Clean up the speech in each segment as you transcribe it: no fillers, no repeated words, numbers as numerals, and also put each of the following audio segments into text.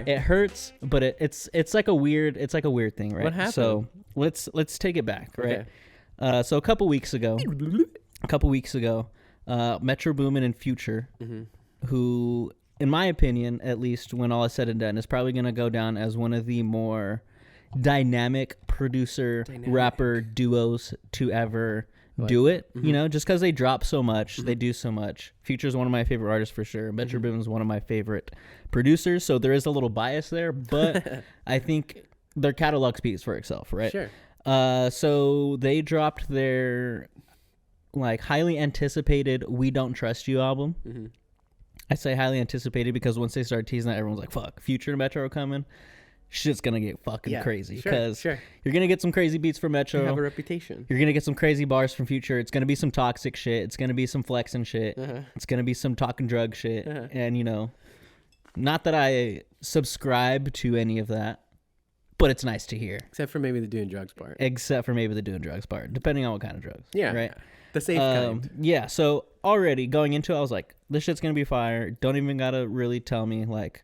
It hurts, but it's like a weird thing, right? What happened? So let's take it back, right? Okay. So a couple weeks ago, Metro Boomin and Future, who, in my opinion, at least when all is said and done, is probably going to go down as one of the more dynamic rapper duos to ever do it. You know, just because they drop so much, they do so much. Future's one of my favorite artists for sure. Metro Boomin's one of my favorite producers, so there is a little bias there, but I think their catalog speaks for itself, right? Sure. So they dropped their like highly anticipated "We Don't Trust You" album. I say highly anticipated because once they started teasing that, everyone's like, "Fuck, Future and Metro are coming." Shit's gonna get fucking crazy because you're gonna get some crazy beats from Metro. They have a reputation. You're gonna get some crazy bars from Future. It's gonna be some toxic shit. It's gonna be some flexing shit. It's gonna be some talking drug shit. And you know, not that I subscribe to any of that, but it's nice to hear. Except for maybe the doing drugs part. Depending on what kind of drugs. Yeah. Right. The safe kind. Yeah. So already going into it, I was like, this shit's gonna be fire. Don't even gotta really tell me. Like,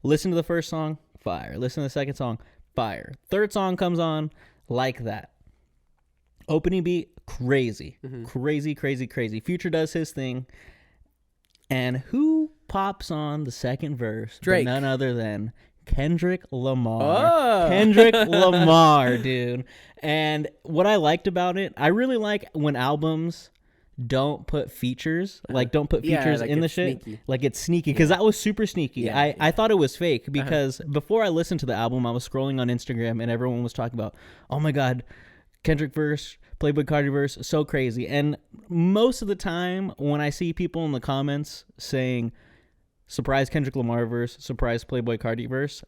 listen to the first song. Fire. Listen to the second song. Fire. Third song comes on like that. Opening beat, crazy. Crazy. Future does his thing. And who pops on the second verse? Drake. But none other than Kendrick Lamar. Kendrick Lamar, dude. And what I liked about it, I really like when albums don't put features, like in the shit. Sneaky. Like it's sneaky, because that was super sneaky. I thought it was fake because before I listened to the album, I was scrolling on Instagram and everyone was talking about, oh my God, Kendrick verse, Playboi Carti verse, so crazy. And most of the time when I see people in the comments saying, surprise Kendrick Lamar verse, surprise Playboi Carti verse,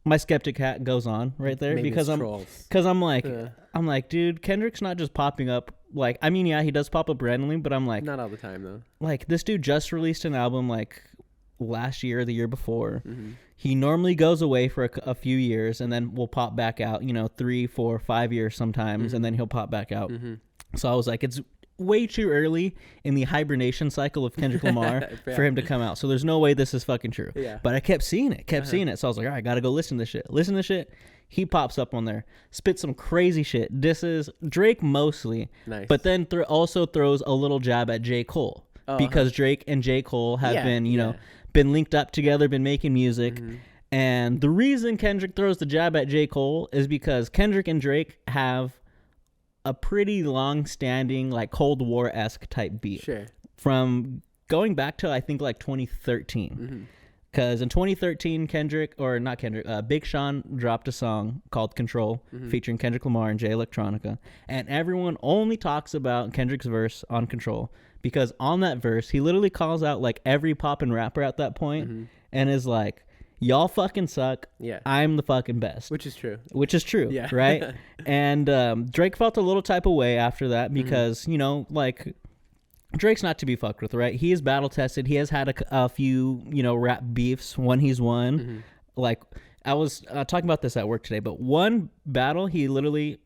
my skeptic hat goes on right there. Maybe because I'm like, dude, Kendrick's not just popping up. Like, I mean, yeah, he does pop up randomly, but I'm like, not all the time though. Like, this dude just released an album like last year or the year before. He normally goes away for a few years and then will pop back out, 3, 4, 5 years sometimes, and then he'll pop back out. So I was like, it's way too early in the hibernation cycle of Kendrick Lamar for him to come out. So there's no way this is fucking true. But I kept seeing it. So I was like, all right, I gotta go listen to this shit. He pops up on there, spits some crazy shit. This is Drake mostly, but then also throws a little jab at J. Cole because Drake and J. Cole have been linked up together, been making music. And the reason Kendrick throws the jab at J. Cole is because Kendrick and Drake have a pretty long-standing, like, Cold War-esque type beat. From going back to, I think, like 2013. Because in 2013, Big Sean dropped a song called Control featuring Kendrick Lamar and Jay Electronica. And everyone only talks about Kendrick's verse on Control because on that verse, he literally calls out like every poppin' rapper at that point and is like, y'all fucking suck. I'm the fucking best. Which is true. Right? And Drake felt a little type of way after that because, Drake's not to be fucked with, right? He is battle tested. He has had a few, rap beefs when he's won. Like, I was talking about this at work today, but one battle, he literally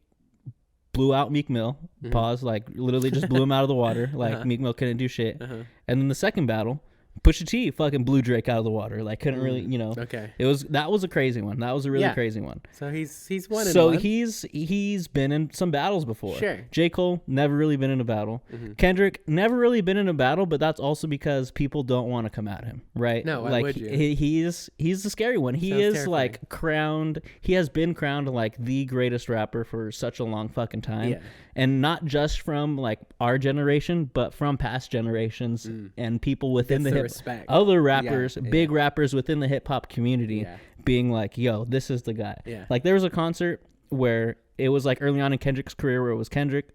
blew out Meek Mill. Pause. Like, literally just blew him out of the water. Like, Meek Mill couldn't do shit. And then the second battle, Pusha T fucking blew Drake out of the water. Like, couldn't really, Okay. That was a crazy one. That was a really crazy one. So he's won. So he's been in some battles before. J. Cole never really been in a battle. Kendrick never really been in a battle, but that's also because people don't want to come at him, right? No, why like would you? He's the scary one. He is terrifying. Like crowned. He has been crowned like the greatest rapper for such a long fucking time. And not just from like our generation, but from past generations and people within the other rappers, big rappers within the hip hop community being like, yo, this is the guy. Like there was a concert where it was like early on in Kendrick's career where it was Kendrick.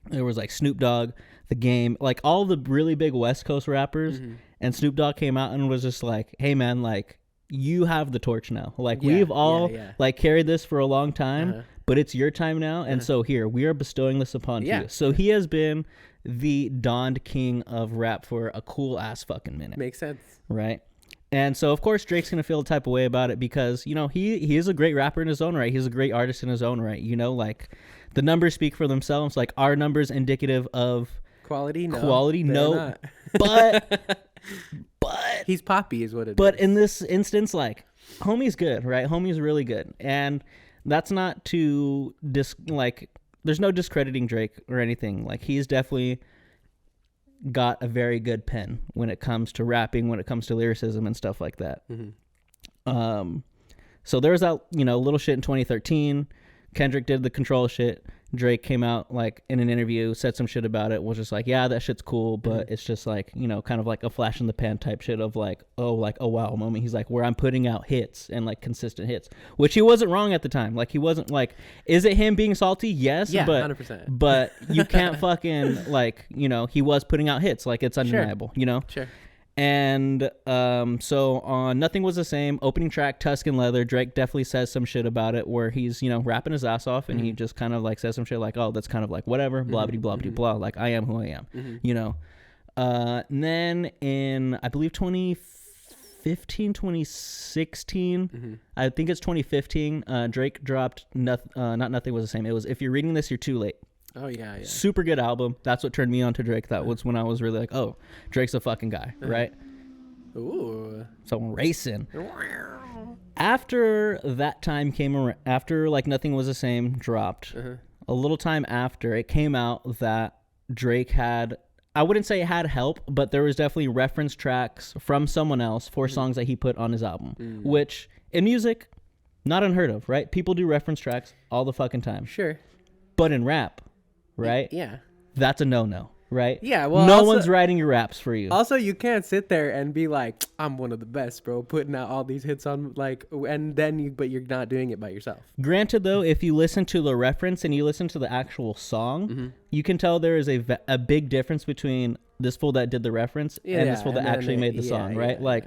There was like Snoop Dogg, The Game, like all the really big West Coast rappers. And Snoop Dogg came out and was just like, hey man, like you have the torch now. Like we've all like carried this for a long time. But it's your time now, and so here, we are bestowing this upon you. So he has been the donned king of rap for a cool-ass fucking minute. Makes sense. Right? And so, of course, Drake's going to feel a type of way about it because, he is a great rapper in his own right. He's a great artist in his own right. Like, the numbers speak for themselves. Like, are numbers indicative of... Quality? No. But... He's poppy is what it is. But in this instance, like... Homie's good, right? Homie's really good. And that's not to there's no discrediting Drake or anything. Like, he's definitely got a very good pen when it comes to rapping, when it comes to lyricism and stuff like that. So there was that, little shit in 2013. Kendrick did the Control shit. Drake came out like in an interview, said some shit about it, was just like, yeah, that shit's cool, but it's just like, kind of like a flash in the pan type shit of like, like a wow moment. He's like, where I'm putting out hits and like consistent hits, which he wasn't wrong at the time. Like, he wasn't like, is it him being salty? Yes. Yeah, but 100%. But you can't fucking like, he was putting out hits. Like, it's undeniable, Sure. And so on Nothing Was the Same, opening track, Tuscan Leather, Drake definitely says some shit about it where he's, rapping his ass off, and he just kind of like says some shit like, oh, that's kind of like whatever, blah, blah, blah, blah, like, I am who I am, And then in, I believe, 2015, 2016, I think it's 2015, Drake dropped, not Nothing Was the Same, it was If You're Reading This, You're Too Late. Oh, yeah. Super good album. That's what turned me on to Drake. That was when I was really like, oh, Drake's a fucking guy, right? Ooh. So I'm racing. After that time came around, after like Nothing Was the Same dropped, a little time after, it came out that Drake had, I wouldn't say it had help, but there was definitely reference tracks from someone else for songs that he put on his album, which in music, not unheard of, right? People do reference tracks all the fucking time. Sure. But in rap, right? Yeah. That's a no-no, right? Yeah, well, no one's writing your raps for you. Also, you can't sit there and be like, I'm one of the best, bro, putting out all these hits on, like, and then but you're not doing it by yourself. Granted, though, if you listen to the reference and you listen to the actual song, you can tell there is a big difference between this fool that did the reference and this fool that actually made the song, right? Like,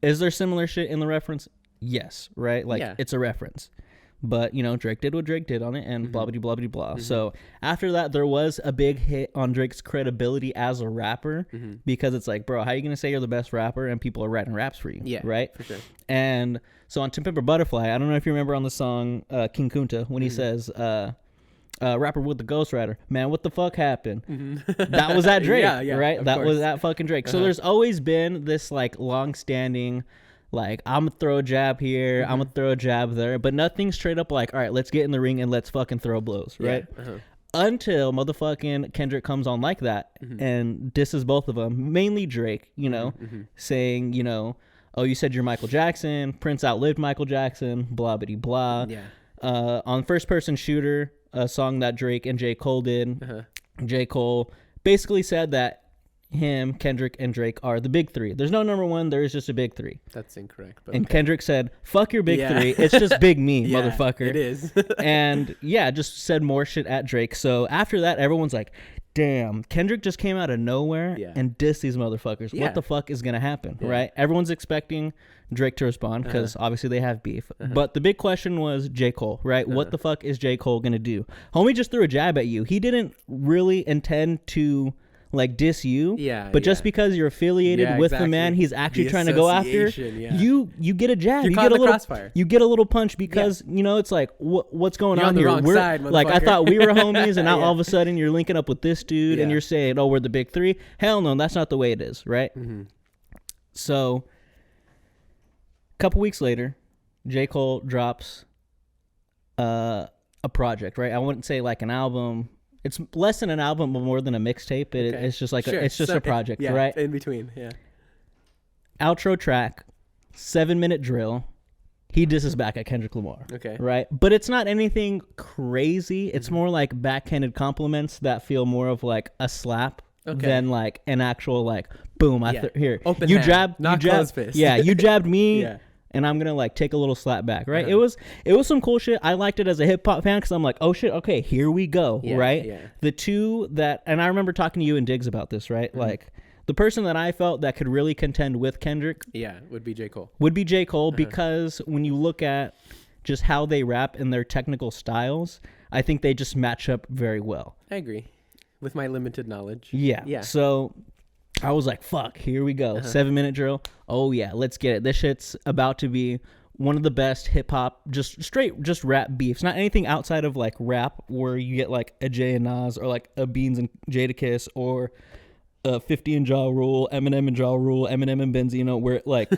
is there similar shit in the reference? Yes, right? Like, it's a reference. But, Drake did what Drake did on it, and blah, blah, blah, blah, blah. So after that, there was a big hit on Drake's credibility as a rapper, because it's like, bro, how are you going to say you're the best rapper and people are writing raps for you? Yeah, right? For sure. And so on To Pimp a Butterfly, I don't know if you remember on the song King Kunta, when he says, rapper with the ghostwriter, man, what the fuck happened? That was that Drake, right? That was that fucking Drake. So there's always been this, like, long-standing, like, I'm gonna throw a jab here, I'm gonna throw a jab there, but nothing straight up like, all right, let's get in the ring and let's fucking throw blows, right? Until motherfucking Kendrick comes on like that and disses both of them, mainly Drake, saying, oh, you said you're Michael Jackson, Prince outlived Michael Jackson, blah, blah, blah. On First Person Shooter, a song that Drake and J. Cole did, J. Cole basically said that him, Kendrick, and Drake are the big three. There's no number one. There is just a big three. That's incorrect. But and Kendrick said, fuck your big three. It's just big me, motherfucker. It is. And just said more shit at Drake. So after that, everyone's like, damn, Kendrick just came out of nowhere and dissed these motherfuckers. What the fuck is going to happen, right? Everyone's expecting Drake to respond because obviously they have beef. But the big question was J. Cole, right? What the fuck is J. Cole going to do? Homie just threw a jab at you. He didn't really intend to like diss you, but just because you're affiliated with the man he's actually trying to go after, you get a jab, you get a little crossfire. You get a little punch because it's like what's going on here? We're side, like, I thought we were homies, and now all of a sudden you're linking up with this dude, and you're saying, oh, we're the big three. Hell no, that's not the way it is, right? So a couple weeks later, J. Cole drops a project, right? I wouldn't say like an album. It's less than an album, but more than a mixtape. It's just like it's just a project, right? In between, Outro track, 7-minute drill. He disses back at Kendrick Lamar, right? But it's not anything crazy. It's more like backhanded compliments that feel more of like a slap than like an actual like boom. Here, open you hand, jabbed, not closed fist. Yeah, you jabbed me. And I'm gonna like take a little slap back, right? It was some cool shit. I liked it as a hip hop fan because I'm like, oh shit, okay, here we go, right? The two that, and I remember talking to you and Diggs about this, right? Like the person that I felt that could really contend with Kendrick, would be J. Cole. Because when you look at just how they rap and their technical styles, I think they just match up very well. I agree, with my limited knowledge. Yeah. So I was like, fuck, here we go. 7-minute drill. Oh, yeah, let's get it. This shit's about to be one of the best hip-hop, just rap beefs. Not anything outside of, like, rap where you get, like, a Jay and Nas or, like, a Beans and Jadakiss or a 50 and Ja Rule, Eminem and Ja Rule, Eminem and Benzino, where, like,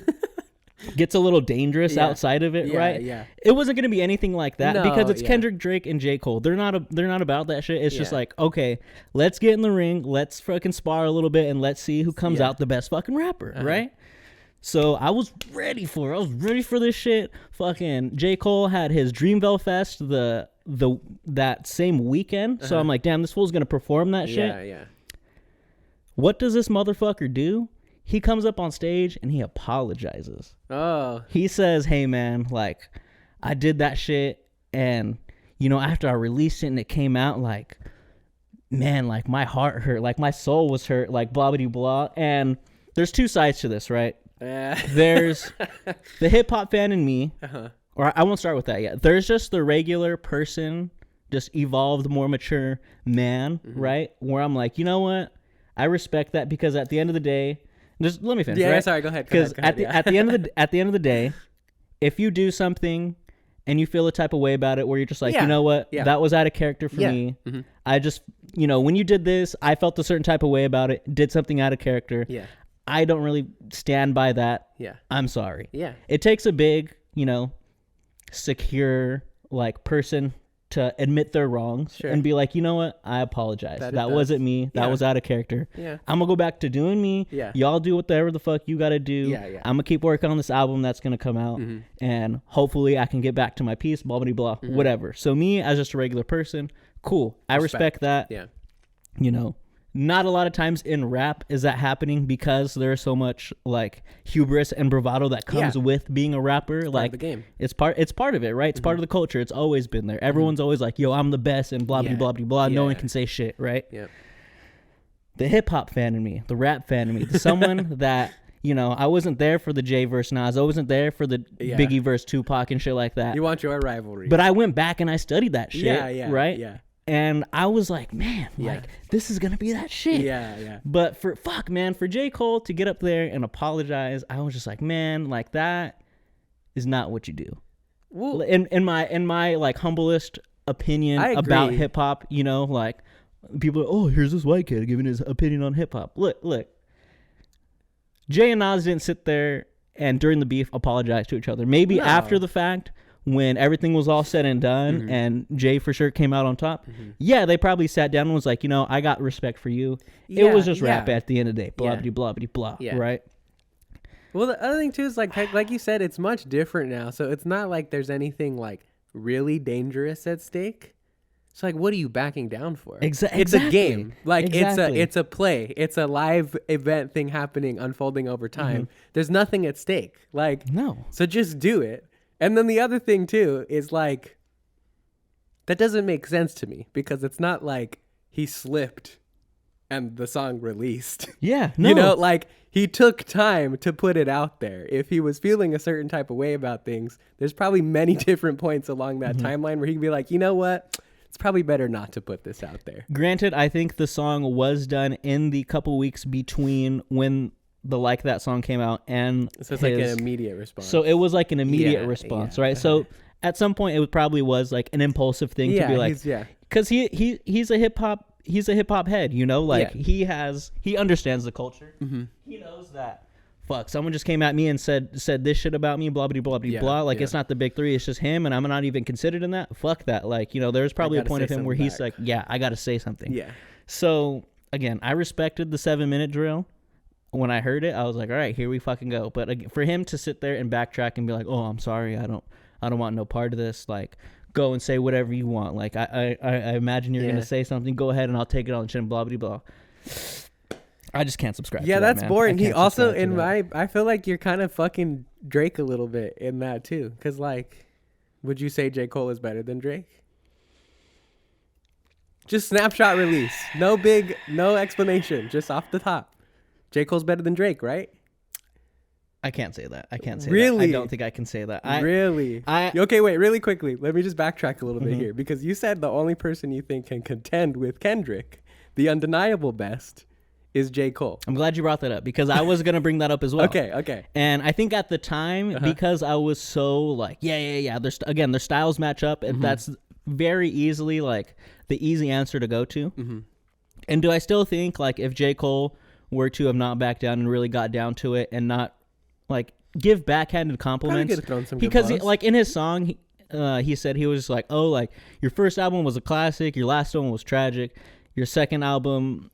gets a little dangerous outside of it, right? Yeah. It wasn't going to be anything like that because it's yeah. Kendrick, Drake, and J. Cole. They're not about that shit. It's just like, okay, let's get in the ring, let's fucking spar a little bit, and let's see who comes out the best fucking rapper, right? So I was ready for it. I was ready for this shit. Fucking J. Cole had his Dreamville Fest that same weekend. So I'm like, damn, this fool's going to perform that shit. Yeah. What does this motherfucker do? He comes up on stage and he apologizes. Oh. He says, hey, man, like, I did that shit. And, you know, after I released it and it came out, like, man, like, my heart hurt. Like, my soul was hurt. Like, blah, blah, blah. And there's two sides to this, right? There's the hip-hop fan in me. Or I won't start with that yet. There's just the regular person, just evolved, more mature man, right? Where I'm like, you know what? I respect that because at the end of the day, just let me finish. Yeah, right? sorry, go ahead. Because at the end of the day, if you do something and you feel a type of way about it, where you're just like, you know what, that was out of character for me. I just, you know, when you did this, I felt a certain type of way about it. Did something out of character. Yeah. I don't really stand by that. Yeah. I'm sorry. Yeah. It takes a big, you know, secure like person to admit their wrongs and be like, you know what? I apologize. That wasn't me. That was out of character. Yeah. I'm going to go back to doing me. Yeah. Y'all do whatever the fuck you got to do. Yeah. I'm going to keep working on this album that's going to come out. And hopefully I can get back to my peace, blah, blah, blah, whatever. So me as just a regular person, cool. I respect that. Yeah. You know, not a lot of times in rap is that happening because there's so much like hubris and bravado that comes with being a rapper. Like the game. It's part of it, right? It's part of the culture. It's always been there. Everyone's always like, yo, I'm the best and blah, blah, blah, blah, blah. No one can say shit, right? Yeah. The hip hop fan in me, the rap fan in me, someone that, you know, I wasn't there for the Jay versus Nas. I wasn't there for the Biggie versus Tupac and shit like that. You want your rivalry. But I went back and I studied that shit, right? Yeah. And I was like, man, like, this is going to be that shit. Yeah. But for J. Cole to get up there and apologize, I was just like, man, like, that is not what you do. Well, in my like humblest opinion about hip hop, you know, like people are, oh, here's this white kid giving his opinion on hip hop. Look. Jay and Nas didn't sit there and during the beef apologize to each other. Maybe after the fact, when everything was all said and done and Jay for sure came out on top, they probably sat down and was like, you know, I got respect for you. It was just rap at the end of the day. Blah, blah, blah, blah, right? Well, the other thing too is like you said, it's much different now. So it's not like there's anything like really dangerous at stake. So like, what are you backing down for? Exactly. It's a game. Like it's a play. It's a live event thing happening, unfolding over time. There's nothing at stake. Like, no. So just do it. And then the other thing too is like, that doesn't make sense to me because it's not like he slipped and the song released. Yeah, no. You know, like he took time to put it out there. If he was feeling a certain type of way about things, there's probably many different points along that timeline where he can be like, you know what? It's probably better not to put this out there. Granted, I think the song was done in the couple weeks between when the Like That song came out and so it's like an immediate response. So it was like an immediate response, right? So at some point it probably was like an impulsive thing to be like, because he's a hip hop head, you know, like he understands the culture. He knows that. Fuck, someone just came at me and said this shit about me, blah, blah, blah, blah, blah. Like, it's not the big three, it's just him, and I'm not even considered in that. Fuck that. Like, you know, there's probably a point of him where he's like, yeah, I got to say something. Yeah. So, again, I respected the 7-minute drill. When I heard it, I was like, all right, here we fucking go. But for him to sit there and backtrack and be like, oh, I'm sorry, I don't want no part of this. Like, go and say whatever you want. Like, I imagine you're going to say something. Go ahead and I'll take it on the chin, blah, blah, blah. I just can't subscribe to that, that's man. boring. He also, I feel like you're kind of fucking Drake a little bit in that too. Because, like, would you say J. Cole is better than Drake? Just snapshot release. No explanation. Just off the top. J. Cole's better than Drake, right? I can't say that. I can't say really? that. I don't think I can say that. Really? Okay, wait, really quickly. Let me just backtrack a little bit here. Because you said the only person you think can contend with Kendrick, the undeniable best, is J. Cole. I'm glad you brought that up because I was going to bring that up as well. Okay. And I think at the time, because I was so like, yeah. Their styles match up. And that's very easily like the easy answer to go to. And do I still think like if J. Cole were to have not backed down and really got down to it and not like give backhanded compliments because like in his song he said he was like, oh, like your first album was a classic, your last one was tragic, your second album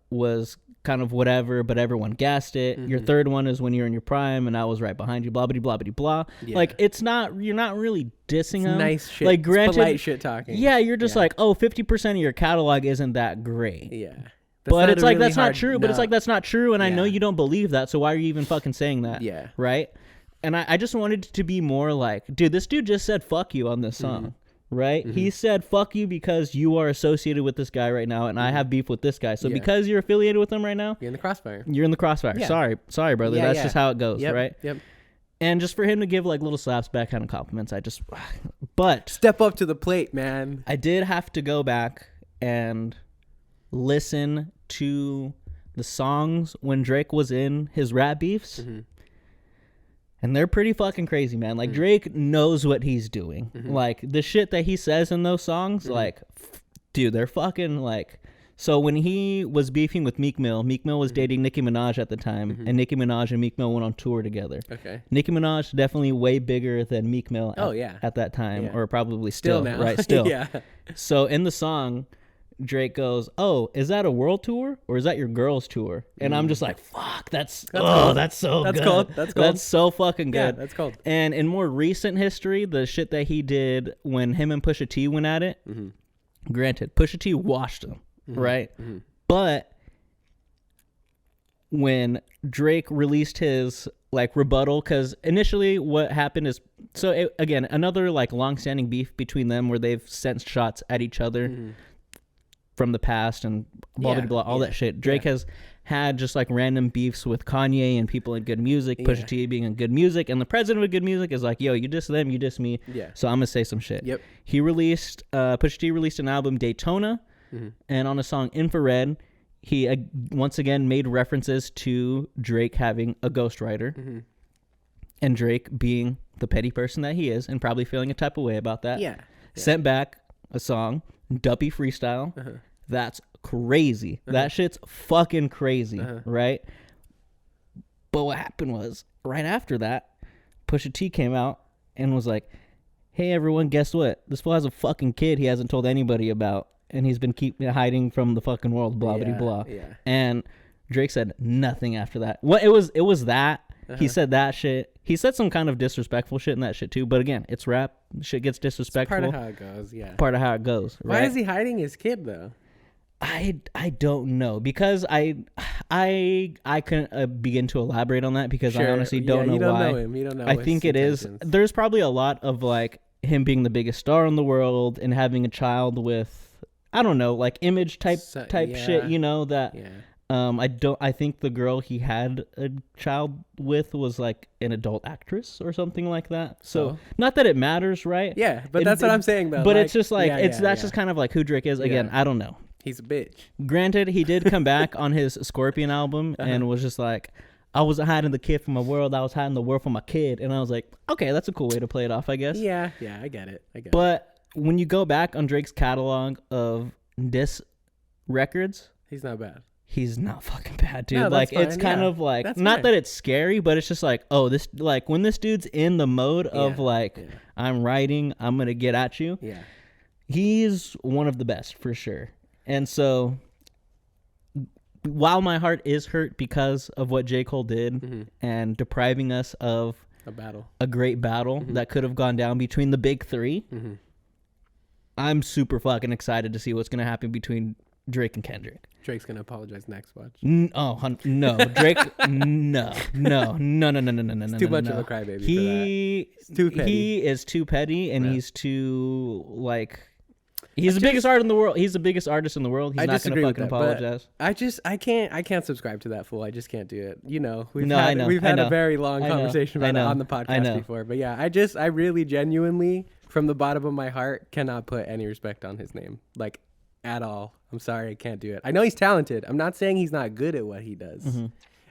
was kind of whatever, but everyone gassed it. Your third one is when you're in your prime, and I was right behind you. Blah blah blah blah. Yeah. Like you're not really dissing him. Nice shit. Like granted, polite shit talking. Yeah, you're just like, oh, 50% of your catalog isn't that great. Yeah. But it's like, that's not true. But it's like, that's not true. And I know you don't believe that. So why are you even fucking saying that? Yeah. Right. And I just wanted to be more like, dude, this dude just said fuck you on this song. Right? He said fuck you because you are associated with this guy right now, and I have beef with this guy. So because you're affiliated with him right now, you're in the crossfire. You're in the crossfire. Yeah. Sorry, brother. That's just how it goes, right? Yep. And just for him to give like little slaps back kind of compliments, but step up to the plate, man. I did have to go back and listen to the songs when Drake was in his rap beefs. And they're pretty fucking crazy, man. Like, Drake knows what he's doing. Like, the shit that he says in those songs, like, dude, they're fucking, like... So, when he was beefing with Meek Mill was dating Nicki Minaj at the time, and Nicki Minaj and Meek Mill went on tour together. Okay. Nicki Minaj definitely way bigger than Meek Mill at that time, or probably still now. Right, still. Yeah. So, in the song... Drake goes, oh, is that a world tour or is that your girls tour? And I'm just like, fuck, that's so good. That's cold. That's so fucking good. Yeah, that's cold. And in more recent history, the shit that he did when him and Pusha T went at it, granted, Pusha T washed him, right? But when Drake released his like rebuttal, because initially what happened is, again, another like long-standing beef between them where they've sent shots at each other from the past and blah, blah, blah, all that shit. Drake has had just like random beefs with Kanye and people in good music, Pusha T being in good music, and the president of good music is like, yo, you diss them, you diss me, so I'm gonna say some shit. He released, Pusha T released an album, Daytona, and on a song, Infrared, he once again made references to Drake having a ghostwriter, and Drake being the petty person that he is and probably feeling a type of way about that, sent back a song, Duppy Freestyle. That's crazy. That shit's fucking crazy, right? But what happened was, right after that, Pusha T came out and was like, hey, everyone, guess what? This fool has a fucking kid he hasn't told anybody about, and he's been hiding from the fucking world, blah, blah, blah. And Drake said nothing after that. Well, it was that. He said that shit. He said some kind of disrespectful shit in that shit too. But again, it's rap. Shit gets disrespectful. It's part of how it goes, Part of how it goes. Right? Why is he hiding his kid though? I don't know, because I couldn't begin to elaborate on that because I honestly don't know why. You don't know him. You don't know. I think it is. There's probably a lot of like him being the biggest star in the world and having a child with, I don't know, like image type shit. You know that. Yeah. I think the girl he had a child with was like an adult actress or something like that. So not that it matters, right? Yeah, but that's what I'm saying though. But like, it's just like that's just kind of like who Drake is. Again, I don't know. He's a bitch. Granted, he did come back on his Scorpion album and was just like, I wasn't hiding the kid from my world. I was hiding the world from my kid. And I was like, okay, that's a cool way to play it off, I guess. Yeah, I get it. But when you go back on Drake's catalog of diss records, he's not bad. He's not fucking bad, dude. No, like, fine. it's kind of like, that's not fine. that it's scary, but it's just like, oh, this, like, when this dude's in the mode of like, I'm writing, I'm going to get at you. Yeah. He's one of the best for sure. And so, while my heart is hurt because of what J. Cole did and depriving us of a great battle that could have gone down between the big three, I'm super fucking excited to see what's going to happen between Drake and Kendrick. Drake's going to apologize next watch. No. Drake, no. It's too much of a crybaby He's too petty. He is too petty, and he's too, like... He's the biggest artist in the world. He's the biggest artist in the world. He's not going to fucking apologize. I can't subscribe to that fool. I just can't do it. You know, we've had a very long conversation about it on the podcast before. But yeah, I really genuinely, from the bottom of my heart, cannot put any respect on his name. Like, at all. I'm sorry, I can't do it. I know he's talented. I'm not saying he's not good at what he does.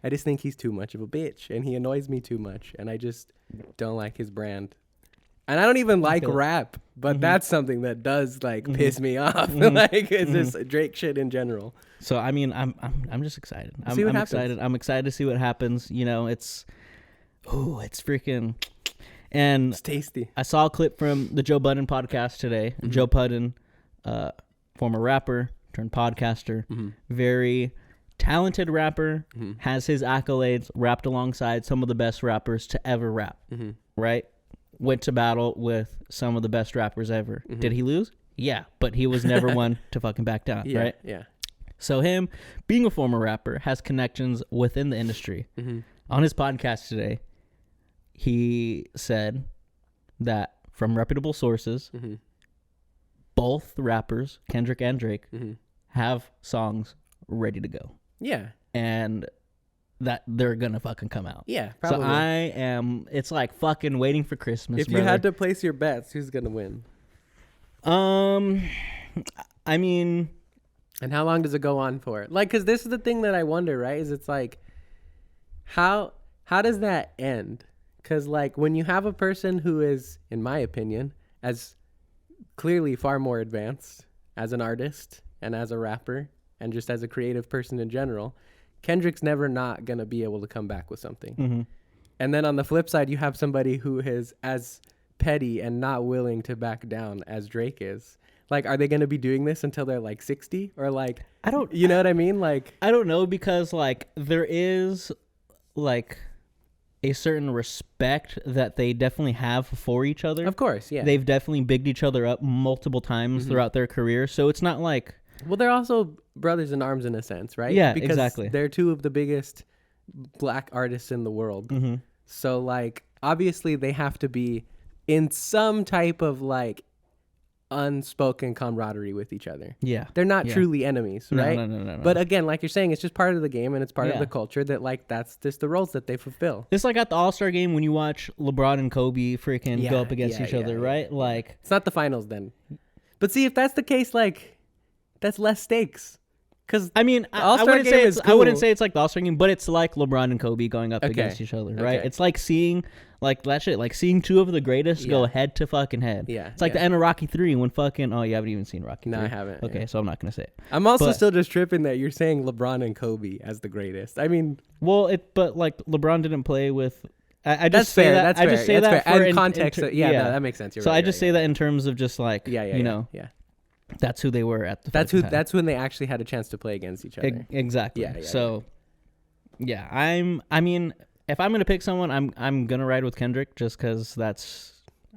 I just think he's too much of a bitch, and he annoys me too much, and I just don't like his brand. And I don't even like rap, but that's something that does like piss me off. Like it's just Drake shit in general. So I mean, I'm just excited. I'm excited. I'm excited to see what happens. You know, it's Oh, it's freaking. And It's tasty. I saw a clip from the Joe Budden podcast today. Mm-hmm. Joe Budden, former rapper turned podcaster, very talented rapper, has his accolades, rapped alongside some of the best rappers to ever rap, right? Went to battle with some of the best rappers ever. Did he lose? Yeah, but he was never one to fucking back down, right? Yeah. So him, being a former rapper, has connections within the industry. On his podcast today, he said that from reputable sources, both rappers, Kendrick and Drake, have songs ready to go. Yeah. And that they're gonna fucking come out. Yeah, probably. So it's like fucking waiting for Christmas. If you had to place your bets, who's gonna win? I mean, and how long does it go on for? Like, because this is the thing that I wonder, right? Is it's like, how does that end? Because like when you have a person who is, in my opinion, as clearly far more advanced as an artist and as a rapper and just as a creative person in general, Kendrick's never not going to be able to come back with something. And then on the flip side, you have somebody who is as petty and not willing to back down as Drake is. Like, are they going to be doing this until they're like 60 or like, you know what I mean? Like, I don't know, because like there is like a certain respect that they definitely have for each other. Of course. Yeah. They've definitely bigged each other up multiple times throughout their career. So it's not like, well, they're also brothers in arms in a sense, right? Yeah, because exactly. They're two of the biggest black artists in the world. So like, obviously they have to be in some type of like unspoken camaraderie with each other. Yeah. They're not truly enemies, right? No. But again, like you're saying, it's just part of the game and it's part of the culture that like, that's just the roles that they fulfill. It's like at the All-Star game when you watch LeBron and Kobe freaking go up against each other, right? Like, it's not the finals then. But see, if that's the case, like, that's less stakes. Because I mean, I wouldn't say it's like the All-Star game, but it's like LeBron and Kobe going up against each other, right? It's like seeing like that shit, like seeing two of the greatest go head to fucking head. Yeah, it's like the end of Rocky 3 when fucking you haven't even seen Rocky 3. No, I haven't. Okay, so I'm not gonna say it. I'm also still just tripping that you're saying LeBron and Kobe as the greatest. I mean, but like LeBron didn't play with. I just that's say fair. that. That's I just fair. say that fair. for And context. No, that makes sense. I just say that in terms of just like you know. That's who they were at the time. That's when they actually had a chance to play against each other. Exactly. I mean, if I'm gonna pick someone, I'm gonna ride with Kendrick just because that's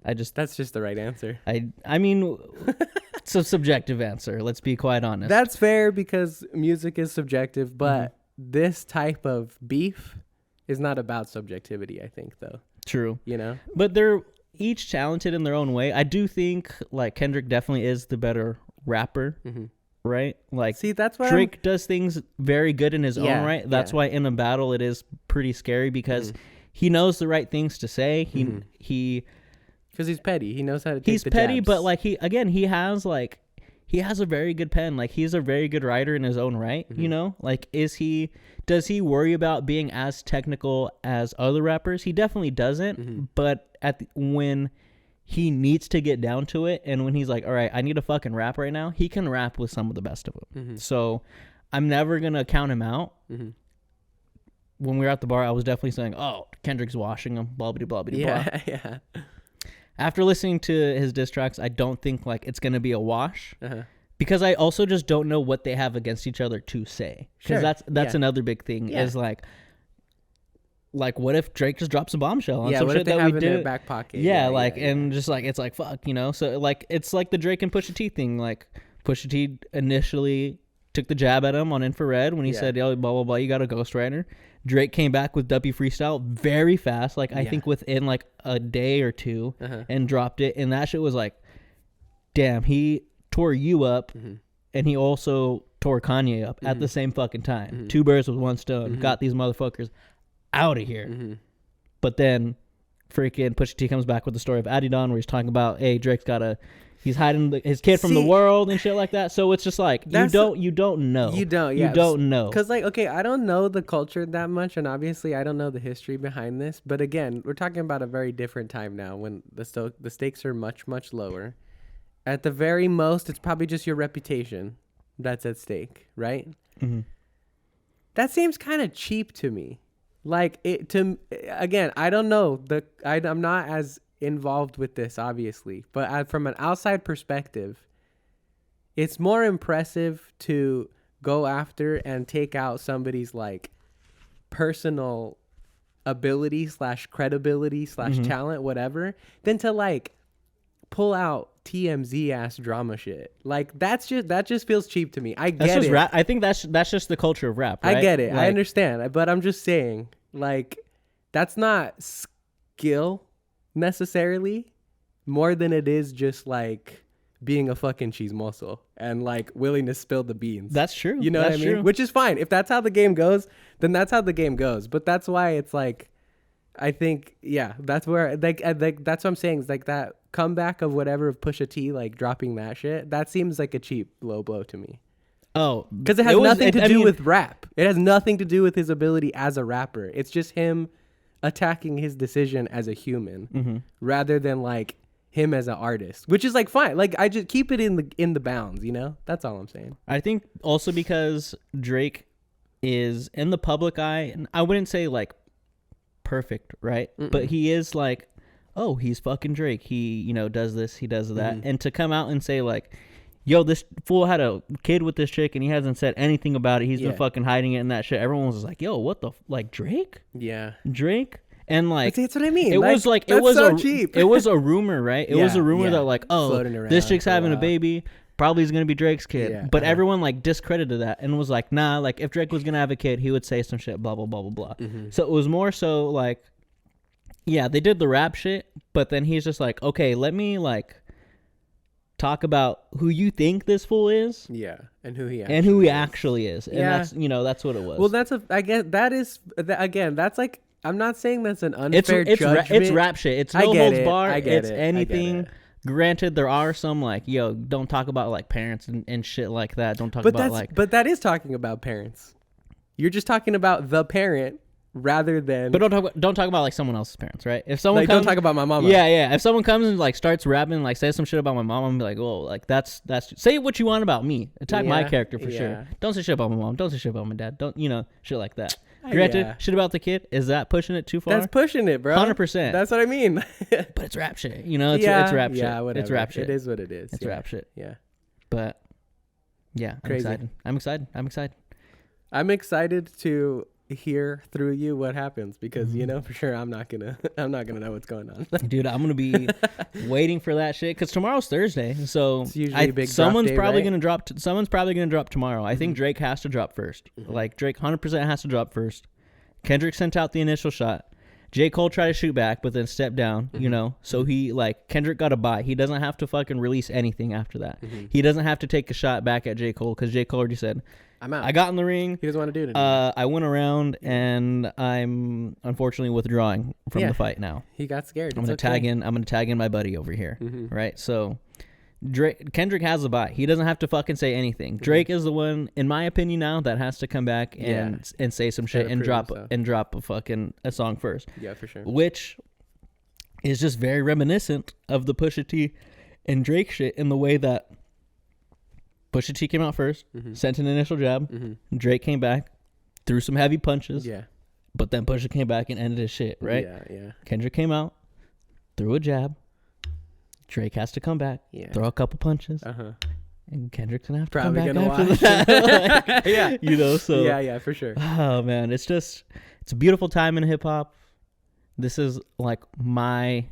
just the right answer. I mean, it's a subjective answer. Let's be quite honest. That's fair because music is subjective, but this type of beef is not about subjectivity. I think though. True. You know, but they're each talented in their own way. I do think like Kendrick definitely is the better rapper, right? Like, see, that's why Drake does things very good in his own right. That's why in a battle it is pretty scary because he knows the right things to say. He because he's petty. He knows how to. He's petty, but like he has a very good pen. Like he's a very good writer in his own right. You know, like does he worry about being as technical as other rappers? He definitely doesn't. But when he needs to get down to it, and when he's like, all right, I need to fucking rap right now, he can rap with some of the best of them. So I'm never gonna count him out. When we were at the bar, I was definitely saying, oh, Kendrick's washing him, blah blah blah blah. Yeah. After listening to his diss tracks, I don't think like it's gonna be a wash. Because I also just don't know what they have against each other to say. Because that's another big thing is like what if Drake just drops a bombshell on some shit that we do in their back pocket? And just like it's like fuck, you know. So like it's like the Drake and Pusha T thing. Like Pusha T initially took the jab at him on Infrared when he said, "Yo, blah blah blah, you got a ghostwriter." Drake came back with W Freestyle very fast, like I think within like a day or two, and dropped it. And that shit was like, damn, he tore you up, and he also tore Kanye up at the same fucking time. Two birds with one stone. Got these motherfuckers out of here. But then freaking Pusha T comes back with the story of Adidon where he's talking about, hey, he's hiding his kid from the world and shit like that. So it's just like you don't know. You don't know. Because like, okay, I don't know the culture that much, and obviously I don't know the history behind this. But again, we're talking about a very different time now when the stakes are much, much lower. At the very most, it's probably just your reputation that's at stake, right? That seems kind of cheap to me. Like it to again, I don't know. I'm not as involved with this obviously, but from an outside perspective, it's more impressive to go after and take out somebody's like personal ability / credibility / talent, whatever, than to like pull out TMZ ass drama shit. Like that just feels cheap to me. I get just it. Rap. I think that's just the culture of rap. Right? I get it. Like, I understand. But I'm just saying, like, that's not skill necessarily, more than it is just like being a fucking chismoso and like willing to spill the beans. That's true. You know what I mean? True. Which is fine. If that's how the game goes, then that's how the game goes. But that's why it's like, I think, yeah, that's where like that's what I'm saying. Is like that comeback of whatever of Pusha T, like dropping that shit. That seems like a cheap low blow to me. Oh, because it has nothing to do with rap. It has nothing to do with his ability as a rapper. It's just him attacking his decision as a human rather than like him as an artist, which is like fine. Like I just keep it in the bounds, you know? That's all I'm saying. I think also because Drake is in the public eye, and I wouldn't say like perfect, right? But he is like, oh, he's fucking Drake. He, you know, does this, he does that. And to come out and say like, yo, this fool had a kid with this chick and he hasn't said anything about it. He's been fucking hiding it and that shit. Everyone was like, yo, what the like Drake? Yeah. Drake? And like, that's what I mean. It was like, it was so cheap. It was a rumor, right? It was a rumor that like, oh, this chick's having a baby. Probably is going to be Drake's kid. But everyone like discredited that and was like, nah, like if Drake was going to have a kid, he would say some shit, blah, blah, blah, blah, blah. So it was more so like, yeah, they did the rap shit, but then he's just like, okay, let me like talk about who you think this fool is. Yeah. And who he actually is. And that's, you know, that's what it was. Well, I guess that is, again, that's like, I'm not saying that's an unfair judgment. It's rap shit. It's no holds bar. It's anything. Granted, there are some like, yo, don't talk about like parents and shit like that. Don't talk about like. But that is talking about parents. You're just talking about the parent rather than. But don't talk about like someone else's parents, right? If someone like, don't talk about my mama. Yeah. If someone comes and like starts rapping, like says some shit about my mom, I'm be like, oh, like that's say what you want about me. Attack my character for sure. Don't say shit about my mom. Don't say shit about my dad. Don't, you know, shit like that. Granted, shit about the kid, is that pushing it too far? That's pushing it, bro. 100%. That's what I mean. But it's rap shit. You know, it's rap shit. Yeah, whatever. It's rap shit. It is what it is. It's rap shit. Yeah. But yeah, I'm excited. I'm excited to hear through you what happens because you know for sure I'm not gonna know what's going on. Dude, I'm gonna be waiting for that shit because tomorrow's Thursday, so it's usually a big someone's drop day, probably right? gonna drop. Someone's probably gonna drop tomorrow. I think Drake has to drop first. Like Drake 100% has to drop first. Kendrick sent out the initial shot. J. Cole tried to shoot back, but then stepped down, you know? So he, like, Kendrick got a bye. He doesn't have to fucking release anything after that. He doesn't have to take a shot back at J. Cole because J. Cole already said, I'm out. I got in the ring. He doesn't want to do it anymore. I went around, and I'm unfortunately withdrawing from the fight now. He got scared. I'm gonna tag in my buddy over here, right? So Kendrick has a bye. He doesn't have to fucking say anything. Drake is the one, in my opinion, now that has to come back and say some shit and drop a song first. Yeah, for sure. Which is just very reminiscent of the Pusha T and Drake shit in the way that Pusha T came out first, sent an initial jab. Drake came back, threw some heavy punches. Yeah. But then Pusha came back and ended his shit, right? Yeah. Kendrick came out, threw a jab. Drake has to come back, throw a couple punches, and Kendrick's gonna have to probably come back gonna after that. Like, yeah, you know. So yeah, for sure. Oh man, it's a beautiful time in hip hop. This is like my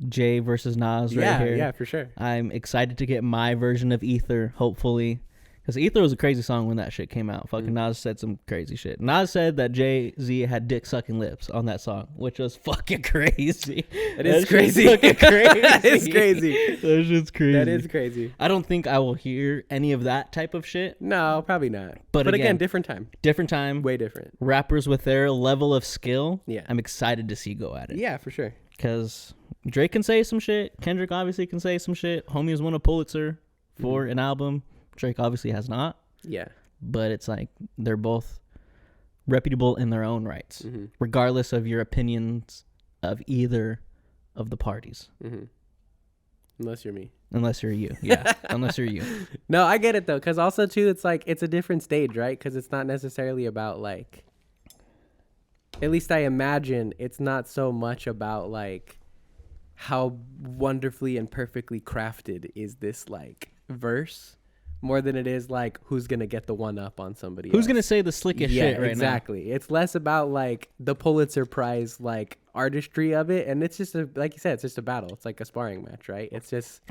Jay versus Nas right here. Yeah, for sure. I'm excited to get my version of Ether, hopefully. Because Ether was a crazy song when that shit came out. Fucking Nas said some crazy shit. Nas said that Jay-Z had dick-sucking lips on that song, which was fucking crazy. It is crazy. Fucking crazy. That is crazy. That shit's crazy. That is crazy. I don't think I will hear any of that type of shit. No, probably not. But again, different time. Different time. Way different. Rappers with their level of skill. Yeah. I'm excited to see go at it. Yeah, for sure. Because Drake can say some shit. Kendrick obviously can say some shit. Homie has won a Pulitzer for an album. Drake obviously has not. Yeah. But it's like they're both reputable in their own rights, regardless of your opinions of either of the parties. Unless you're me. Unless you're you. Yeah. Unless you're you. No, I get it, though. Because also, too, it's like it's a different stage, right? Because it's not necessarily about like at least I imagine it's not so much about like how wonderfully and perfectly crafted is this like verse, more than it is like who's gonna get the one up on somebody Who's else. gonna say the slickest shit right exactly. It's less about like the Pulitzer Prize like artistry of it, and it's just like you said, it's just a battle. It's like a sparring match, right? It's just,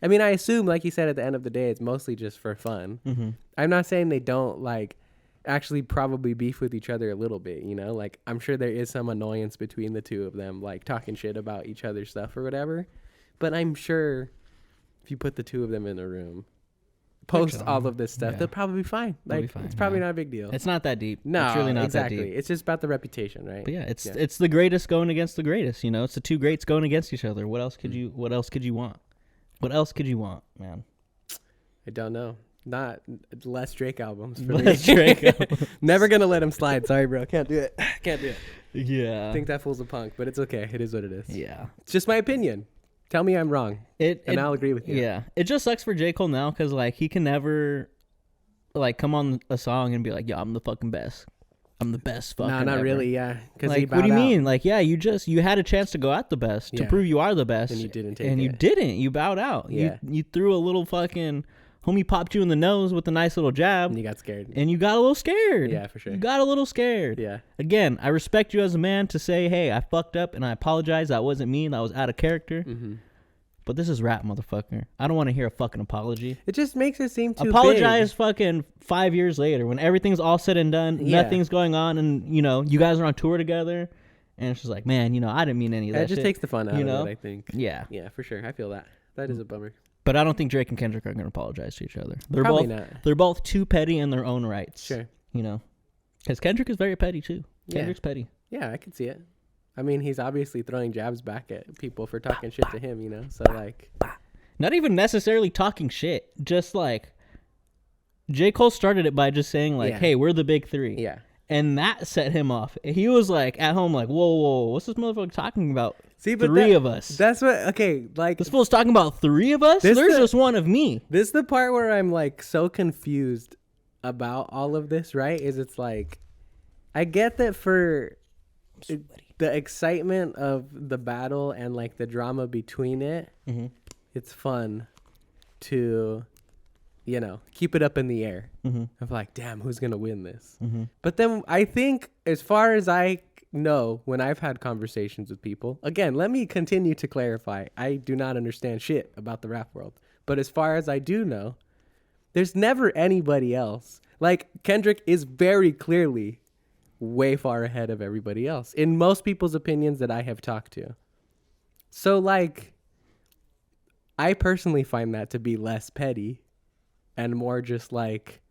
I mean, I assume, like you said, at the end of the day, it's mostly just for fun. Mm-hmm. I'm not saying they don't like actually probably beef with each other a little bit, you know? Like, I'm sure there is some annoyance between the two of them, like talking shit about each other's stuff or whatever. But I'm sure if you put the two of them in a room, post all of this stuff, they'll probably be fine. Like, it's probably not a big deal. It's not that deep. No, it's really not exactly. that deep. It's just about the reputation, right? But yeah, it's the greatest going against the greatest. You know, it's the two greats going against each other. What else could you want? What else could you want, man? I don't know. Not less Drake albums for Less me. Drake albums. Never gonna let him slide. Sorry, bro. Can't do it. Can't do it. Yeah. I think that fool's a punk, but it's okay. It is what it is. Yeah. It's just my opinion. Tell me I'm wrong, and I'll agree with you. Yeah. It just sucks for J. Cole now because, like, he can never, like, come on a song and be like, yo, I'm the fucking best. I'm the best fucking No, not ever. really, yeah. Like, what do you mean? Like, yeah, you had a chance to go out the best, to prove you are the best. And you didn't take it. And you didn't. You bowed out. Yeah. You threw a little fucking... Homie popped you in the nose with a nice little jab. And you got scared. And you got a little scared. Yeah, for sure. You got a little scared. Yeah. Again, I respect you as a man to say, hey, I fucked up and I apologize. That wasn't me. That was out of character. Mm-hmm. But this is rap, motherfucker. I don't want to hear a fucking apology. It just makes it seem too Apologize big. fucking 5 years later when everything's all said and done. Yeah. Nothing's going on. And, you know, you guys are on tour together. And it's just like, man, you know, I didn't mean any of that It just shit. takes the fun out you of know? it, I think. Yeah. Yeah, for sure. I feel that. That is a bummer. But I don't think Drake and Kendrick are going to apologize to each other. Probably not. They're both too petty in their own rights. Sure. You know? Because Kendrick is very petty, too. Kendrick's petty. Yeah, I can see it. I mean, he's obviously throwing jabs back at people for talking shit to him, you know? So, like... Not even necessarily talking shit. Just, like... J. Cole started it by just saying, like, hey, we're the big three. Yeah. And that set him off. He was, like, at home, like, whoa, what's this motherfucker talking about? See, but three of us. That's what... Okay, like... This fool's talking about three of us? There's just one of me. This is the part where I'm, like, so confused about all of this, right? Is it's, like... I get that for... the excitement of the battle and like the drama between it, it's fun to, you know, keep it up in the air of like, damn, who's gonna win this? But then I think, as far as I know, when I've had conversations with people, again, let me continue to clarify, I do not understand shit about the rap world, but as far as I do know, there's never anybody else. Like, Kendrick is very clearly way far ahead of everybody else in most people's opinions that I have talked to. So, like, I personally find that to be less petty and more just like,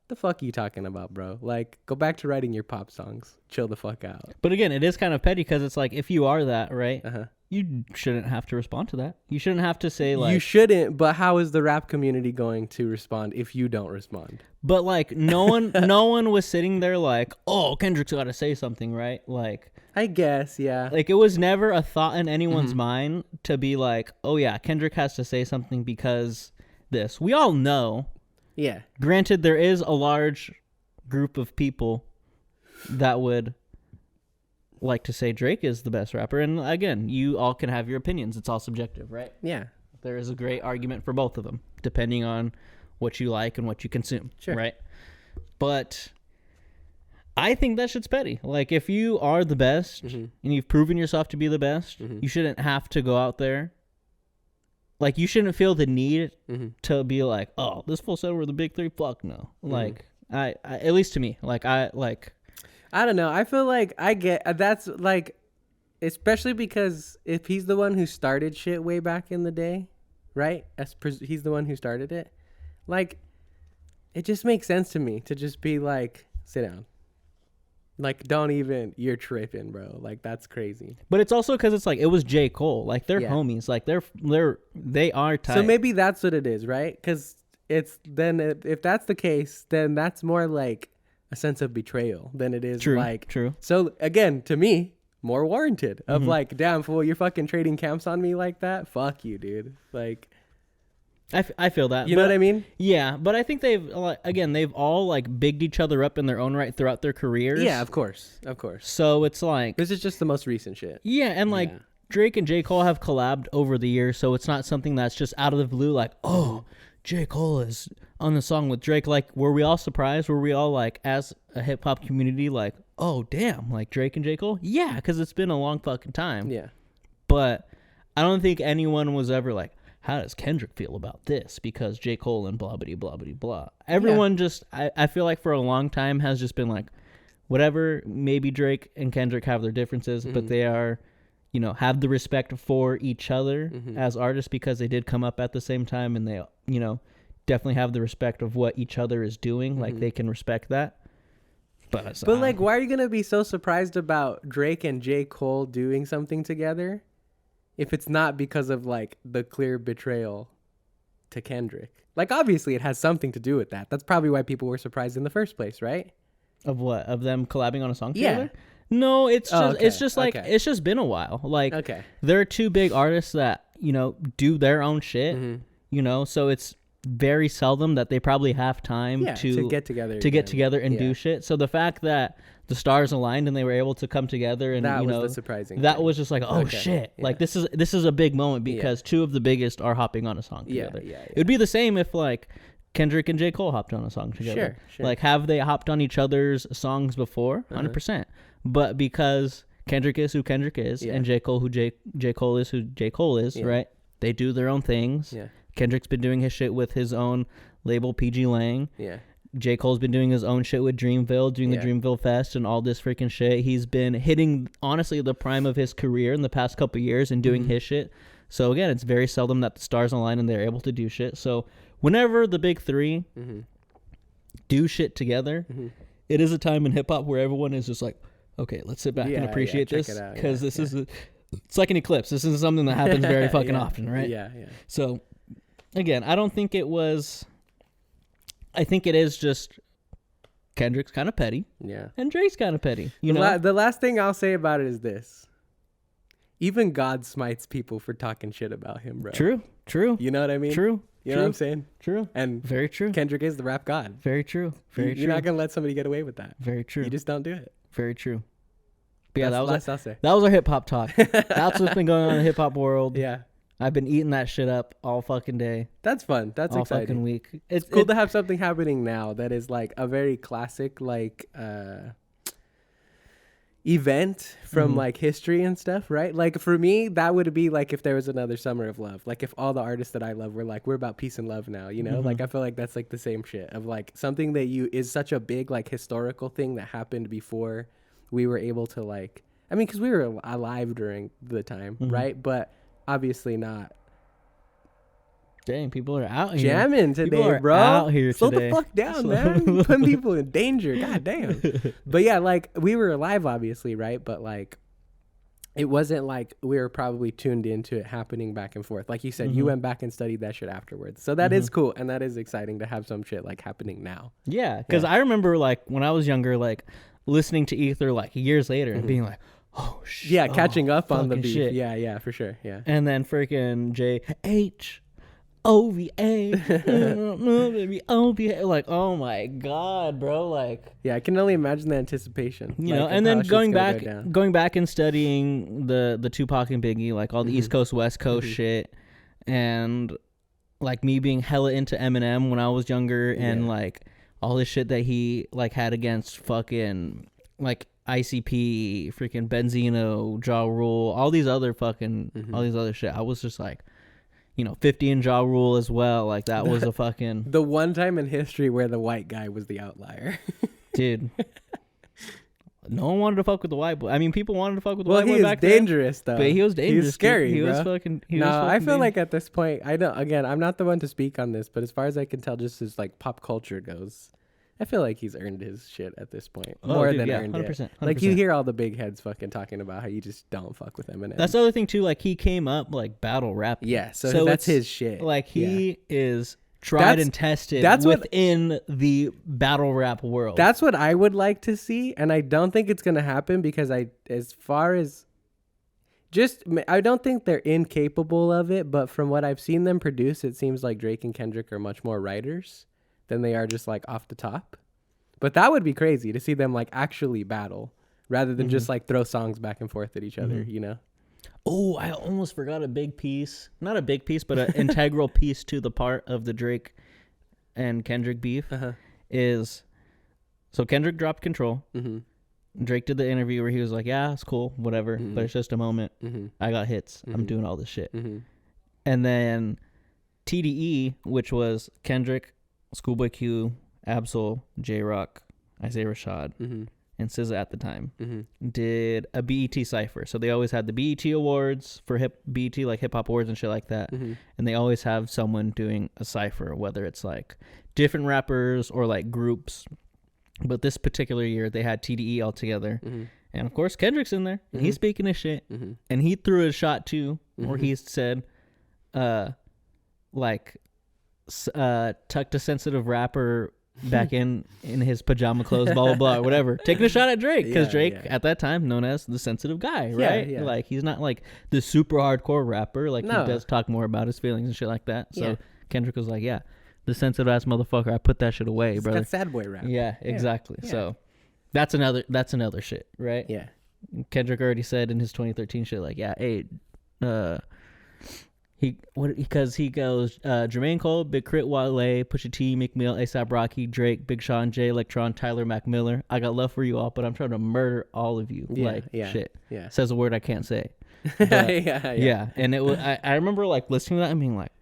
the fuck are you talking about, bro? Like, go back to writing your pop songs. Chill the fuck out. But again, it is kind of petty because it's like, if you are that, right, Uh-huh. you shouldn't have to respond to that. You shouldn't have to say, like... You shouldn't, but how is the rap community going to respond if you don't respond? But, like, no one was sitting there like, oh, Kendrick's got to say something, right? Like... I guess, yeah. Like, it was never a thought in anyone's mind to be like, oh, yeah, Kendrick has to say something because this. We all know. Yeah. Granted, there is a large group of people that would like to say Drake is the best rapper. And again, you all can have your opinions. It's all subjective, right? Yeah. There is a great argument for both of them, depending on what you like and what you consume, right? But I think that shit's petty. Like, if you are the best and you've proven yourself to be the best, you shouldn't have to go out there. Like, you shouldn't feel the need to be like, oh, this fool said we're the big three. Fuck no. Like, I at least to me, I don't know. I feel like I get that's like, especially because if he's the one who started shit way back in the day, right? He's the one who started it. Like, it just makes sense to me to just be like, sit down. Like, don't even, you're tripping, bro. Like, that's crazy. But it's also because it's like, it was J. Cole. Like, they're homies. Like, they are tight. So maybe that's what it is, right? Because it's, then if that's the case, then that's more like a sense of betrayal than it is True. So again, to me, more warranted of like, damn fool, you're fucking trading camps on me like that. Fuck you, dude. Like, I feel that. You know what I mean? Yeah, but I think they've all like bigged each other up in their own right throughout their careers. Yeah, of course. So it's like this is just the most recent shit. Yeah, and like Drake and J. Cole have collabed over the years, so it's not something that's just out of the blue. Like, oh, J. Cole is on the song with Drake. Like, were we all surprised? Were we all like, as a hip hop community, like, oh damn, like Drake and J. Cole? Yeah, because it's been a long fucking time. Yeah, but I don't think anyone was ever like, how does Kendrick feel about this? Because J. Cole and blah, blah, blah, blah, blah. Everyone just, I feel like for a long time has just been like, whatever, maybe Drake and Kendrick have their differences, but they are, you know, have the respect for each other as artists because they did come up at the same time and they, you know, definitely have the respect of what each other is doing. Like, they can respect that. But like, why are you going to be so surprised about Drake and J. Cole doing something together? If it's not because of, like, the clear betrayal to Kendrick. Like, obviously, it has something to do with that. That's probably why people were surprised in the first place, right? Of what? Of them collabing on a song together? Yeah. No, it's just it's just like it's just been a while. Like, there are two big artists that, you know, do their own shit, you know, so it's very seldom that they probably have time to get together and do shit. So the fact that the stars aligned and they were able to come together and that was the surprising thing. Was just like, oh shit, like this is a big moment because two of the biggest are hopping on a song together. It would be the same if like Kendrick and J. Cole hopped on a song together. Sure. Like, have they hopped on each other's songs before? 100%. But because Kendrick is who Kendrick is and J. Cole who J. Cole is who J. Cole is, right? They do their own things. Yeah. Kendrick's been doing his shit with his own label, PG Lang. Yeah. J. Cole's been doing his own shit with Dreamville, doing the Dreamville Fest and all this freaking shit. He's been hitting, honestly, the prime of his career in the past couple of years and doing his shit. So, again, it's very seldom that the stars align and they're able to do shit. So, whenever the big three do shit together, it is a time in hip-hop where everyone is just like, okay, let's sit back and appreciate this because this is it's like an eclipse. This is something that happens very fucking often, right? Yeah. So, again, I don't think it was... I think it is just Kendrick's kind of petty. Yeah. And Drake's kind of petty. You know? The last thing I'll say about it is this. Even God smites people for talking shit about him, bro. True. You know what I mean? True. You know what I'm saying? True. And very true. Kendrick is the rap god. Very true. You're not going to let somebody get away with that. Very true. You just don't do it. Very true. But yeah, that was our hip hop talk. That's what's been going on in the hip hop world. Yeah. I've been eating that shit up all fucking day. That's fun. That's all exciting. Fucking week. It's cool to have something happening now that is like a very classic like event from like history and stuff, right? Like for me, that would be like if there was another Summer of Love. Like if all the artists that I love were like, we're about peace and love now, you know? Like I feel like that's like the same shit of like something that is such a big like historical thing that happened before we were able to like, I mean, because we were alive during the time, right? But obviously not. Dang, people are out here jamming today, bro. Out here Slow today. The fuck down, man. Putting people in danger. God damn. But yeah, like we were alive, obviously, right? But like, it wasn't like we were probably tuned into it happening back and forth. Like you said, you went back and studied that shit afterwards. So that is cool, and that is exciting to have some shit like happening now. Yeah, because I remember like when I was younger, like listening to Ether like years later and being like, oh shit. Yeah, catching up on the beat. Shit. Yeah, for sure. Yeah. And then freaking JHOVA, like, oh my god, bro, like. Yeah, I can only imagine the anticipation. You know, and then going back and studying the Tupac and Biggie, like all the East Coast, West Coast shit, and like me being hella into Eminem when I was younger, and like all this shit that he like had against fucking like ICP, freaking Benzino, Ja Rule, all these other shit. I was just like, you know, 50 and Ja Rule as well. Like that was a fucking the one time in history where the white guy was the outlier. Dude. No one wanted to fuck with the white boy. I mean, people wanted to fuck with the white boy back then. He was dangerous though. But he was dangerous. He was scary. He bro. was fucking. I feel like at this point, I don't. Again, I'm not the one to speak on this, but as far as I can tell, just as like pop culture goes, I feel like he's earned his shit at this point. More than earned 100%, it. 100%. Like you hear all the big heads fucking talking about how you just don't fuck with Eminem. That's the other thing too. Like he came up like battle rap. Yeah, so that's his shit. Like he is tried and tested within the battle rap world. That's what I would like to see, and I don't think it's gonna happen because as far as I don't think they're incapable of it, but from what I've seen them produce, it seems like Drake and Kendrick are much more writers than they are just like off the top. But that would be crazy to see them like actually battle rather than just like throw songs back and forth at each other, you know? Oh, I almost forgot a big piece. Not a big piece, but an integral piece to the part of the Drake and Kendrick beef is, so Kendrick dropped Control. Drake did the interview where he was like, yeah, it's cool, whatever, but it's just a moment. I got hits. I'm doing all this shit. And then TDE, which was Kendrick, Schoolboy Q, Absol, J-Rock, Isaiah Rashad, and SZA at the time, did a BET cypher. So they always had the BET awards for BET, like hip hop awards and shit like that. And they always have someone doing a cypher, whether it's like different rappers or like groups. But this particular year, they had TDE all together. And of course, Kendrick's in there. And he's speaking his shit. And he threw a shot too, where he said, tucked a sensitive rapper back in his pajama clothes, blah, blah, blah, whatever. Taking a shot at Drake. Because Drake, at that time, known as the sensitive guy, right? Like, he's not like the super hardcore rapper. Like, he does talk more about his feelings and shit like that. So Kendrick was like, yeah. The sensitive ass motherfucker, I put that shit away, brother. That's sad boy rap. Yeah, exactly. Yeah. So that's another shit, right? Yeah. Kendrick already said in his 2013 shit, like, yeah, hey, because he goes Jermaine Cole, Big Crit, Wale, Pusha T, Meek Mill, A$AP Rocky, Drake, Big Sean, Jay Electron, Tyler, Mac Miller. I got love for you all, but I'm trying to murder all of you. Shit. Yeah. Says a word I can't say. But, yeah. And it was I remember like listening to that and being like,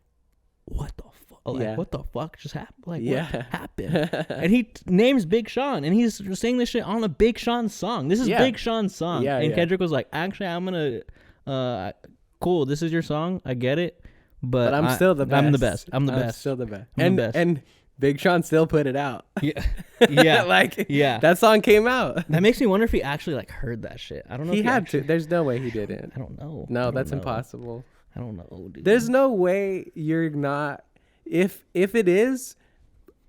what the what the fuck just happened? Like, what happened? And he names Big Sean, and he's saying this shit on a Big Sean song. This is Big Sean's song. And Kendrick was like, actually, I'm going to, cool, this is your song. I get it. But I'm still the best. I'm the best. I'm still the best. And Big Sean still put it out. Yeah. That song came out. That makes me wonder if he actually like heard that shit. I don't know. He had to. There's no way he didn't. I don't know. No, that's impossible. I don't know, dude. There's no way you're not. If it is,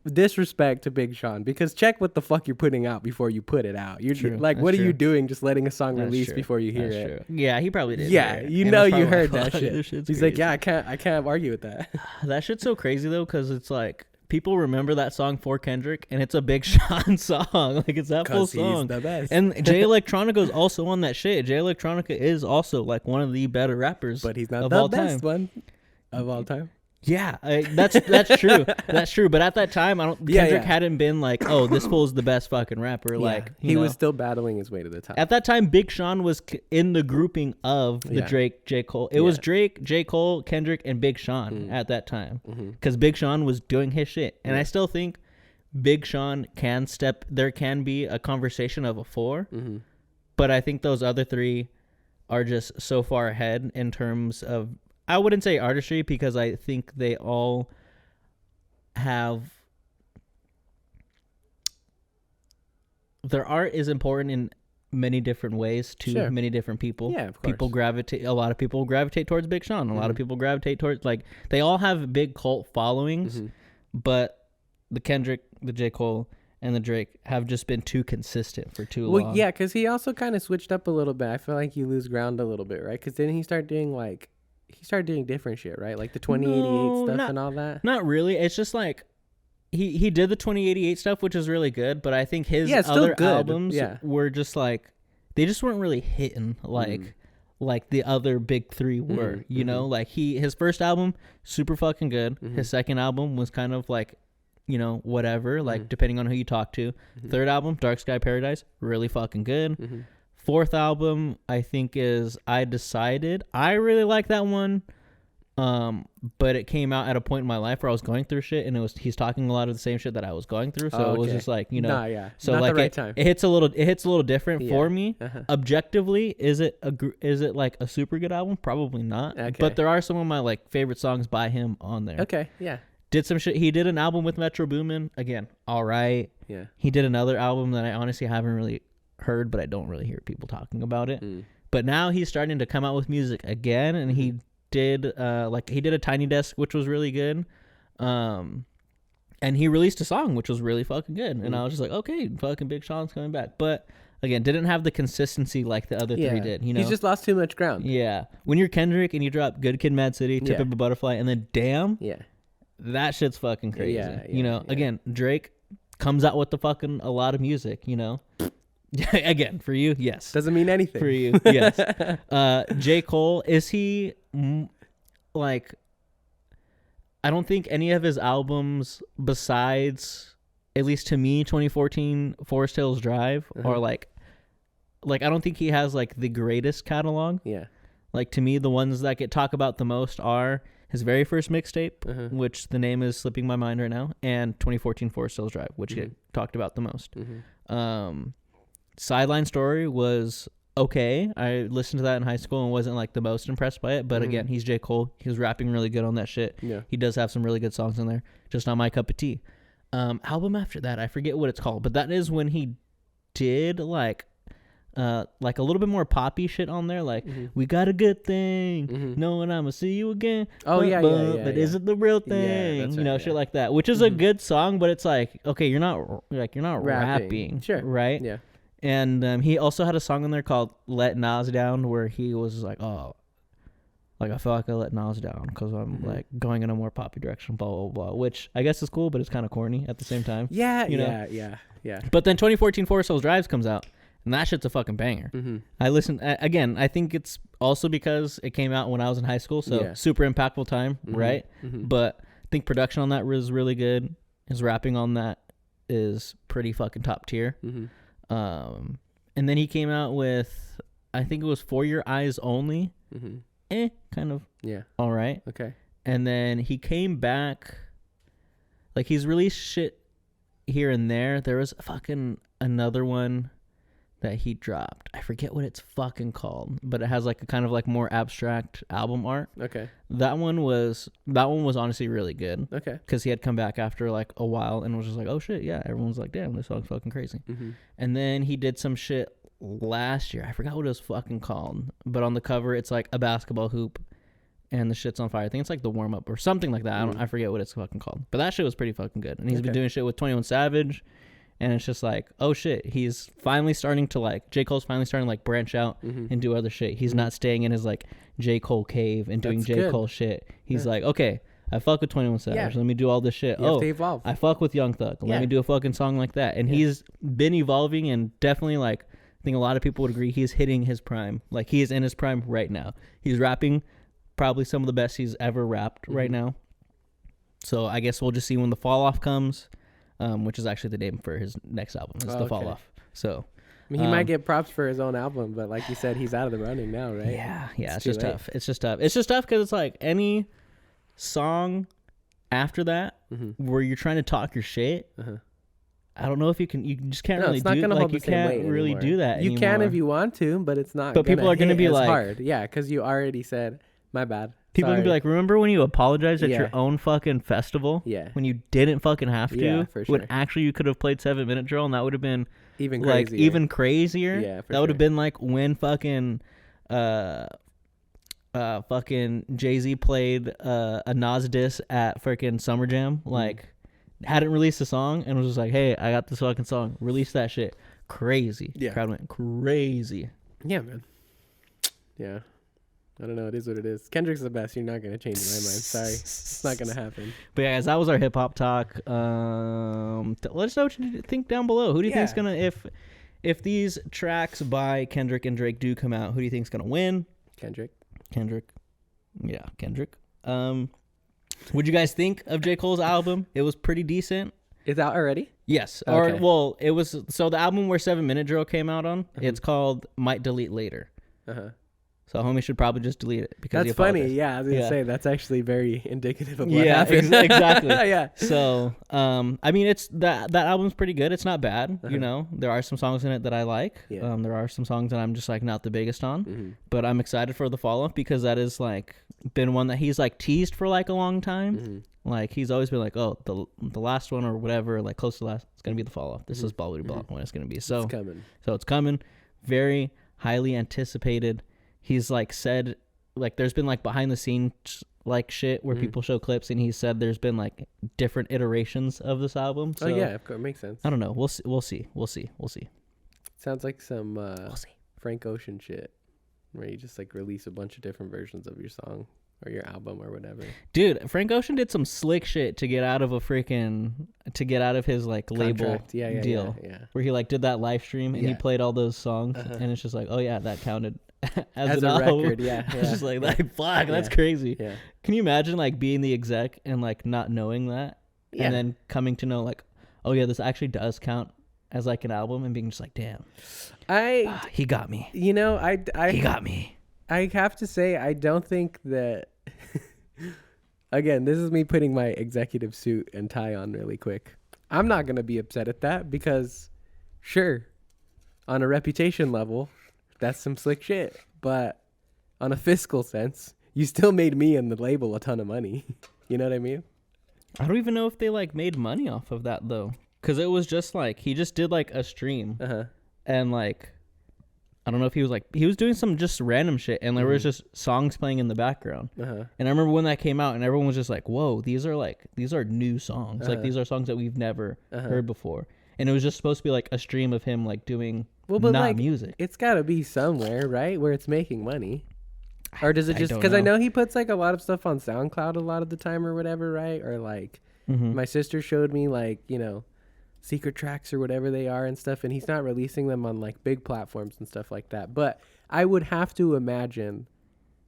disrespect to Big Sean, because check what the fuck you're putting out before you put it out. You're like, what are you doing just letting a song release before you hear it? Yeah, he probably did. Yeah, you know you heard that shit. He's crazy. Like, yeah, I can't argue with that. That shit's so crazy though, because it's like people remember that song for Kendrick, and it's a Big Sean song. Like, it's that full song. He's the best. And Jay Electronica is also on that shit. Jay Electronica is also like one of the better rappers, but he's not the best one of all time. Yeah, that's true. That's true. But at that time, Kendrick hadn't been like, oh, this fool's the best fucking rapper. Yeah. Like, he was still battling his way to the top. At that time, Big Sean was in the grouping of the Drake, J. Cole. It was Drake, J. Cole, Kendrick, and Big Sean at that time. Because Big Sean was doing his shit. And I still think Big Sean there can be a conversation of a 4. But I think those other 3 are just so far ahead in terms of, I wouldn't say artistry, because I think they all have, their art is important in many different ways to many different people. Yeah, of course. A lot of people gravitate towards Big Sean. A lot of people gravitate towards, like, they all have big cult followings, but the Kendrick, the J. Cole, and the Drake have just been too consistent for too long. Well, yeah, because he also kind of switched up a little bit. I feel like you lose ground a little bit, right? Because then he started doing different shit, right? Like the 2088 stuff and all that. Not really. It's just like he did the 2088 stuff, which is really good, but I think his other albums were just like, they just weren't really hitting like the other big 3 were, you know? Like his first album, super fucking good. His second album was kind of like, you know, whatever, like depending on who you talk to. Third album, Dark Sky Paradise, really fucking good. Fourth album, I think, is I Decided. I really like that one, but it came out at a point in my life where I was going through shit, and he's talking a lot of the same shit that I was going through. So it was just like, you know, so not like the right time. It hits a little different for me. Objectively, is it like a super good album? Probably not. Okay. But there are some of my like favorite songs by him on there. Okay, yeah. Did some shit. He did an album with Metro Boomin. Again, all right. Yeah. He did another album that I honestly haven't really heard, but I don't really hear people talking about it. But now he's starting to come out with music again, and he did a Tiny Desk, which was really good, and he released a song which was really fucking good, and I was just like, okay, fucking Big Sean's coming back. But again, didn't have the consistency like the other three did. You know, he's just lost too much ground. Yeah, when you're Kendrick and you drop Good Kid, Mad City, Tip of a Butterfly, and then Damn, that shit's fucking crazy. You know, again, Drake comes out with a lot of music. You know, again for you, yes, doesn't mean anything for you, yes. J. Cole, is he like? I don't think any of his albums besides, at least to me, 2014 Forest Hills Drive are like I don't think he has like the greatest catalog. Yeah. Like to me, the ones that get talked about the most are his very first mixtape, which the name is slipping my mind right now, and 2014 Forest Hills Drive, which get talked about the most. Sideline Story was okay. I listened to that in high school and wasn't like the most impressed by it. But again, he's J. Cole. He was rapping really good on that shit. Yeah. He does have some really good songs in there. Just not my cup of tea. Album after that, I forget what it's called, but that is when he did like a little bit more poppy shit on there, like We Got a Good Thing, knowing I'ma see you again. Oh yeah, but is it the real thing? Right, you know, shit like that, which is a good song, but it's like, okay, you're not rapping, sure, right? Yeah. And he also had a song in there called Let Nas Down, where he was like, oh, like I feel like I let Nas down because I'm like going in a more poppy direction, blah, blah, blah, which I guess is cool, but it's kind of corny at the same time. Yeah, you know? Yeah. But then 2014 Forest Hills Drive comes out, and that shit's a fucking banger. I listened, again, I think it's also because it came out when I was in high school, so super impactful time, right? But I think production on that was really good. His rapping on that is pretty fucking top tier. And then he came out with, I think it was For Your Eyes Only. Kind of. Yeah. All right. Okay. And then he came back, like he's released shit here and there. There was fucking another one that he dropped. I forget what it's fucking called, but it has like a kind of like more abstract album art. Okay. That one was honestly really good. Okay. Because he had come back after like a while and was just like, oh shit, yeah. Everyone's like, damn, this song's fucking crazy. And then he did some shit last year. I forgot what it was fucking called, but on the cover it's like a basketball hoop and the shit's on fire. I think it's like the warm up or something like that. I forget what it's fucking called, but that shit was pretty fucking good. And he's been doing shit with 21 Savage. And it's just like, oh shit, he's finally starting to like, J. Cole's finally starting to like branch out and do other shit. He's not staying in his like J. Cole cave and doing J. Cole shit. He's like, okay, I fuck with 21 Savage. Let me do all this shit. You have to evolve. I fuck with Young Thug. Let me do a fucking song like that. And he's been evolving and definitely like, I think a lot of people would agree he's hitting his prime. Like he is in his prime right now. He's rapping probably some of the best he's ever rapped right now. So I guess we'll just see when the fall off comes. Which is actually the name for his next album. It's The Fall Off. So I mean, he might get props for his own album, but like you said, he's out of the running now, right? Yeah. It's just tough. It's just tough. It's just tough because it's like any song after that where you're trying to talk your shit. I don't know if you can. You just can't really do. Like you can't really do that. You can if you want to, but it's not. But people are going to be like, hard. Yeah, because you already said, my bad. People can be like, remember when you apologized at your own fucking festival? Yeah. When you didn't fucking have to? Yeah, for sure. When actually you could have played 7 Minute Drill and that would have been even crazier. Like even crazier. Yeah, for that would have been like when fucking fucking Jay-Z played a Nas diss at freaking Summer Jam. Like hadn't released a song and was just like, hey, I got this fucking song. Release that shit. Crazy. Yeah. Crowd went crazy. Yeah, man. Yeah. I don't know. It is what it is. Kendrick's the best. You're not going to change my mind. Sorry. It's not going to happen. But yeah, guys, that was our hip hop talk. Let us know what you think down below. Who do you think's going to, if these tracks by Kendrick and Drake do come out, who do you think's going to win? Kendrick. Yeah, Kendrick. What'd you guys think of J. Cole's album? It was pretty decent. It's out already? Yes. Okay. Or, well, it was, so the album where 7 Minute Drill came out on, it's called Might Delete Later. So homie should probably just delete it because that's funny. Yeah, I was gonna say that's actually very indicative of what happened. Exactly. Yeah. So, I mean, it's that album's pretty good. It's not bad. You know, there are some songs in it that I like. Yeah. There are some songs that I'm just like not the biggest on, but I'm excited for the Fall Off because that is like been one that he's like teased for like a long time. Like he's always been like, oh, the last one or whatever, like close to last, it's gonna be the Fall Off. This is blah when it's gonna be. So it's coming. So it's coming. Very highly anticipated. He's like said, like there's been like behind the scenes like shit where people show clips, and he said there's been like different iterations of this album. So, yeah, of course, it makes sense. I don't know. We'll see. Sounds like some We'll see. Frank Ocean shit, where you just like release a bunch of different versions of your song or your album or whatever. Dude, Frank Ocean did some slick shit to get out of his like label deal. Yeah. Where he like did that live stream and he played all those songs and it's just like, oh yeah, that counted as a album. record. Yeah. It's just like fuck, that's crazy. Yeah. Can you imagine like being the exec and like not knowing that and then coming to know like, oh yeah, this actually does count as like an album and being just like, damn, he got me. You know, he got me. I have to say, I don't think that. Again, this is me putting my executive suit and tie on really quick. I'm not gonna be upset at that because, sure, on a reputation level, that's some slick shit. But on a fiscal sense, you still made me and the label a ton of money. You know what I mean? I don't even know if they like made money off of that though, because it was just like he just did like a stream and like. I don't know if he was doing some just random shit and there was just songs playing in the background. And I remember when that came out and everyone was just like, whoa, these are new songs. Like these are songs that we've never heard before. And it was just supposed to be like a stream of him like doing not like, music. It's gotta be somewhere, right? Where it's making money. Or does it just, because I know he puts like a lot of stuff on SoundCloud a lot of the time or whatever, right? Or like my sister showed me like, you know, secret tracks or whatever they are and stuff, and he's not releasing them on like big platforms and stuff like that. But I would have to imagine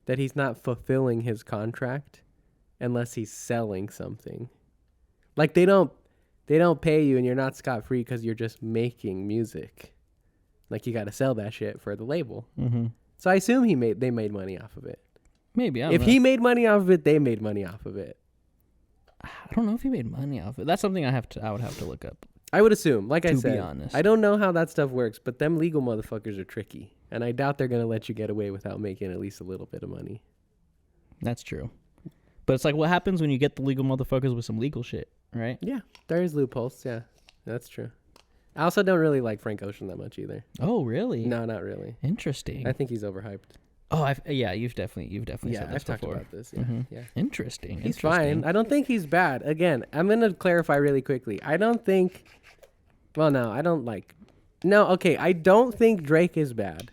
that he's not fulfilling his contract unless he's selling something. Like they don't pay you and you're not scot-free because you're just making music. Like you got to sell that shit for the label. So I assume they made money off of it. Maybe. If he made money off of it, they made money off of it. I don't know if he made money off it. That's something I would have to look up. I would assume, like I said, to be honest. I don't know how that stuff works, but them legal motherfuckers are tricky, and I doubt they're going to let you get away without making at least a little bit of money. That's true. But it's like what happens when you get the legal motherfuckers with some legal shit, right? Yeah, there is loopholes. Yeah, that's true. I also don't really like Frank Ocean that much either. Oh, really? No, not really. Interesting. I think he's overhyped. Oh, you've definitely said this I've talked before. about this. Yeah, yeah. Interesting. He's fine. I don't think he's bad. Again, I'm gonna clarify really quickly. I don't think. Well, no, I don't like. No, okay. I don't think Drake is bad.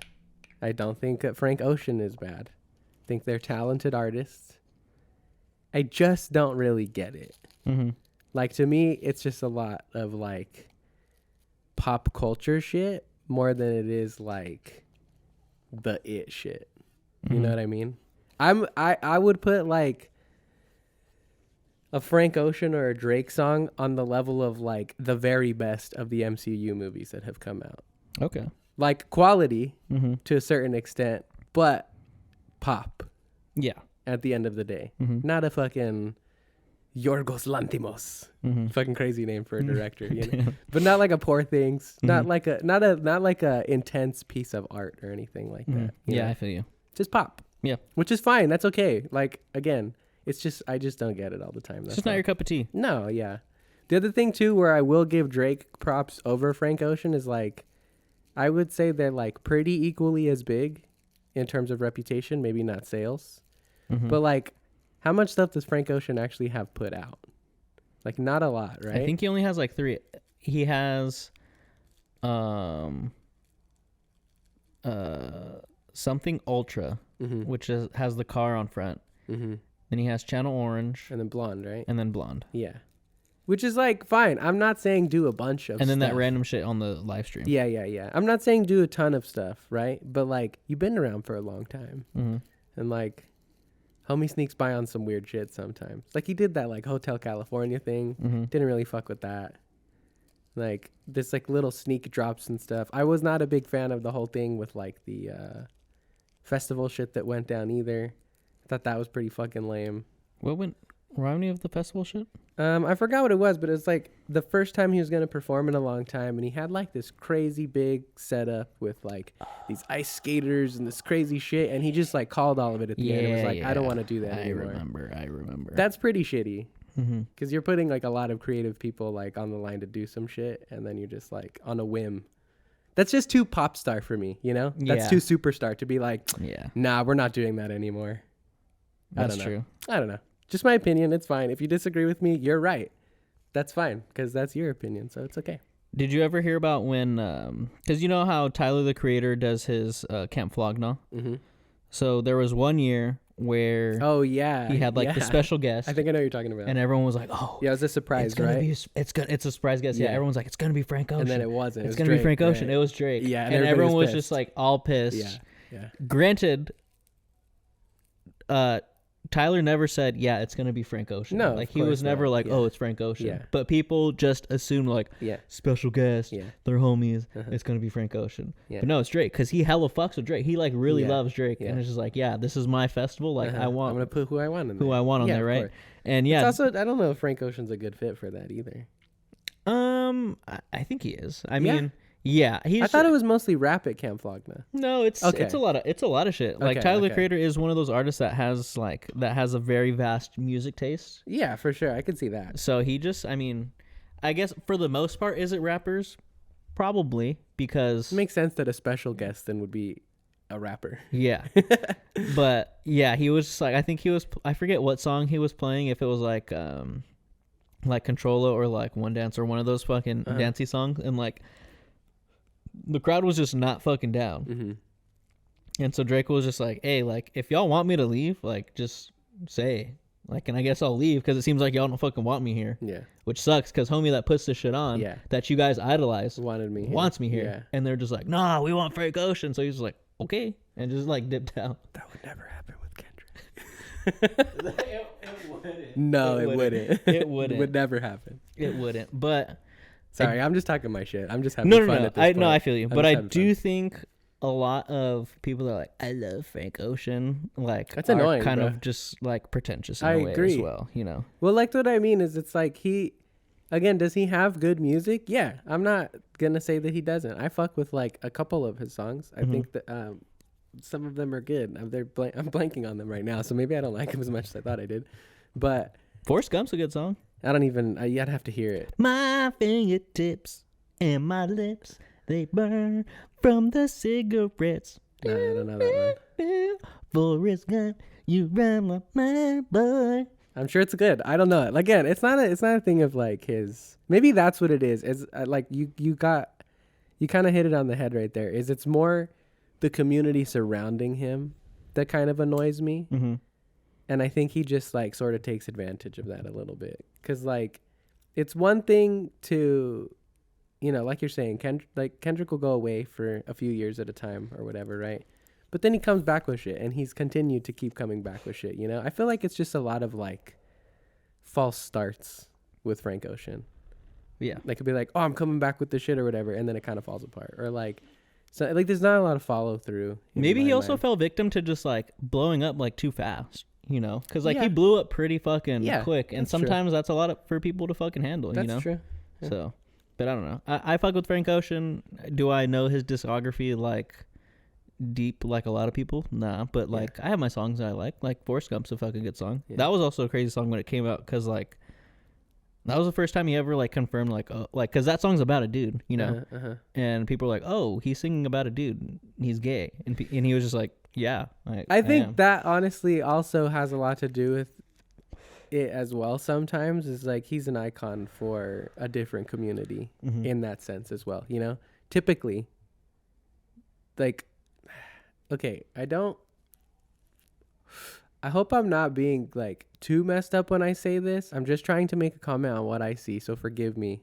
I don't think that Frank Ocean is bad. I think they're talented artists. I just don't really get it. Like to me, it's just a lot of like pop culture shit more than it is like the it shit. You know what I mean? I would put like a Frank Ocean or a Drake song on the level of like the very best of the MCU movies that have come out. Okay. Like quality to a certain extent, but pop. Yeah. At the end of the day. Not a fucking Yorgos Lanthimos. Fucking crazy name for a director, you know. But not like a Poor Things. Not like a intense piece of art or anything like that. Yeah, know? I feel you. Just pop. Yeah. Which is fine. That's okay. Like again, it's just I just don't get it all the time. It's just not your cup of tea. No, yeah. The other thing too where I will give Drake props over Frank Ocean is like I would say they're like pretty equally as big in terms of reputation, maybe not sales. But like how much stuff does Frank Ocean actually have put out? Like not a lot, right? I think he only has like 3. He has something Ultra, which has the car on front. Then he has Channel Orange. And then Blonde, right? And then Blonde. Yeah. Which is like fine. I'm not saying do a bunch of and then stuff. that random shit on the live stream. Yeah. I'm not saying do a ton of stuff, right? But like you've been around for a long time. And like homie sneaks by on some weird shit sometimes. Like he did that like Hotel California thing. Didn't really fuck with that. Like this like little sneak drops and stuff. I was not a big fan of the whole thing with like the festival shit that went down either. I thought that was pretty fucking lame. What went? Remind me of the festival shit? I forgot what it was, but it was like the first time he was going to perform in a long time, and he had like this crazy big setup with like these ice skaters and this crazy shit, and he just like called all of it at the end and was like, I don't want to do that anymore. I remember. That's pretty shitty. Because you're putting like a lot of creative people like on the line to do some shit, and then you're just like on a whim. That's just too pop star for me, you know? That's too superstar to be like, nah, we're not doing that anymore. That's true. I don't know. Just my opinion. It's fine. If you disagree with me, you're right. That's fine because that's your opinion. So it's okay. Did you ever hear about when? Because you know how Tyler the Creator does his Camp Flog Gnaw? Mm-hmm. So there was one year where he had like the special guest. I think I know what you're talking about. And everyone was like, "Oh, yeah, it was a surprise, right? It's a surprise guest." Yeah, everyone's like, "It's gonna be Frank Ocean," and then it wasn't. It's gonna be Frank Ocean. Right? It was Drake. Yeah, and everyone was just like all pissed. Yeah. Granted, Tyler never said, "Yeah, it's gonna be Frank Ocean." No, like he was never like, "Oh, it's Frank Ocean." Yeah. But people just assumed like, special guest, they're homies. It's gonna be Frank Ocean. Yeah. But no, it's Drake because he hella fucks with Drake. He like really loves Drake, and it's just like, this is my festival. Like I'm gonna put who I want in there. Who I want on there, right? And it's also, I don't know if Frank Ocean's a good fit for that either. I think he is. I mean. Yeah, I thought it was mostly rap at Camp Flog Gnaw. No, it's a lot of shit. Like Tyler the Creator is one of those artists that has a very vast music taste. Yeah, for sure, I could see that. So he just, I mean, I guess for the most part, is it rappers? Probably, because it makes sense that a special guest then would be a rapper. Yeah, but yeah, he was just like, I forget what song he was playing. If it was like Controlla or like One Dance or one of those fucking dancey songs, and like. The crowd was just not fucking down. Mm-hmm. And so Drake was just like, hey, like, if y'all want me to leave, like, just say. Like, and I guess I'll leave because it seems like y'all don't fucking want me here. Yeah. Which sucks because homie that puts this shit on that you guys idolize wants me here. Yeah. And they're just like, nah, we want Frank Ocean. So he's just like, okay. And just like dipped out. That would never happen with Kendrick. It wouldn't. No, it wouldn't. It wouldn't. It would never happen. It wouldn't. But... Sorry, I'm just talking my shit. I'm just having fun at this point. No, I feel you. But I do think a lot of people are like, I love Frank Ocean. Like, that's annoying, kind of just like pretentious in a way as well, you know? Well, like what I mean is it's like does he have good music? Yeah. I'm not going to say that he doesn't. I fuck with like a couple of his songs. I think that some of them are good. I'm blanking on them right now, so maybe I don't like him as much as I thought I did. But Forrest Gump's a good song. I don't even, I'd have to hear it. My fingertips and my lips, they burn from the cigarettes. No, I don't know that one. Forrest Gump, you run my mind, boy. I'm sure it's good. I don't know. Again, it's not a thing of like his, maybe that's what it is. It's like you kind of hit it on the head right there. It's more the community surrounding him that kind of annoys me. Mm-hmm. And I think he just like sort of takes advantage of that a little bit. Cause like, it's one thing to, you know, like you're saying, Kendrick will go away for a few years at a time or whatever, right? But then he comes back with shit, and he's continued to keep coming back with shit, you know? I feel like it's just a lot of like false starts with Frank Ocean. Yeah. They could be like, oh, I'm coming back with this shit or whatever, and then it kind of falls apart. Or like, so like there's not a lot of follow through. Maybe he also fell victim to just like blowing up like too fast. You know, because like he blew up pretty fucking quick, and sometimes that's a lot for people to fucking handle. That's you know, true. Yeah. So, but I don't know. I fuck with Frank Ocean. Do I know his discography like deep like a lot of people? Nah, but like I have my songs that I like. Like Forrest Gump's a fucking good song. Yeah. That was also a crazy song when it came out because like that was the first time he ever like confirmed like because that song's about a dude, you know, and people were like, oh, he's singing about a dude, he's gay, and he was just like. Yeah, I think that honestly also has a lot to do with it as well. Sometimes is like he's an icon for a different community in that sense as well. You know, typically, like, okay, I hope I'm not being like too messed up when I say this. I'm just trying to make a comment on what I see, so forgive me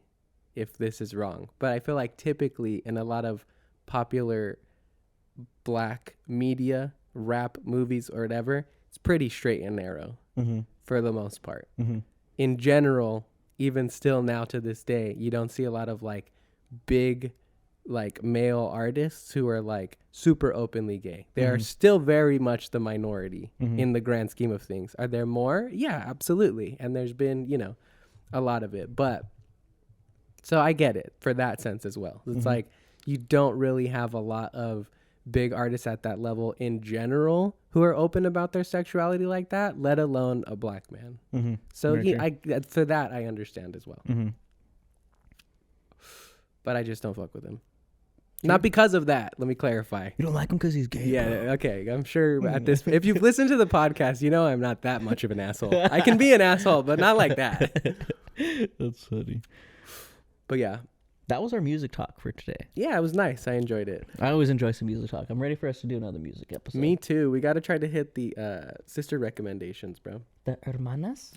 if this is wrong. But I feel like typically in a lot of popular black media, rap, movies, or whatever, it's pretty straight and narrow for the most part. In general, even still now to this day, you don't see a lot of like big like male artists who are like super openly gay. They are still very much the minority in the grand scheme of things. Are there more? Yeah, absolutely. And there's been, you know, a lot of it. But so I get it for that sense as well. It's like you don't really have a lot of big artists at that level in general who are open about their sexuality like that, let alone a black man. So for that I understand as well. But I just don't fuck with him. Not because of that. Let me clarify. You don't like him because he's gay. Yeah. Bro. Okay. I'm sure at this, if you've listened to the podcast, you know I'm not that much of an asshole. I can be an asshole, but not like that. That's funny. But yeah, that was our music talk for today. Yeah, it was nice. I enjoyed it. I always enjoy some music talk. I'm ready for us to do another music episode. Me too. We got to try to hit the sister recommendations, bro. The hermanas?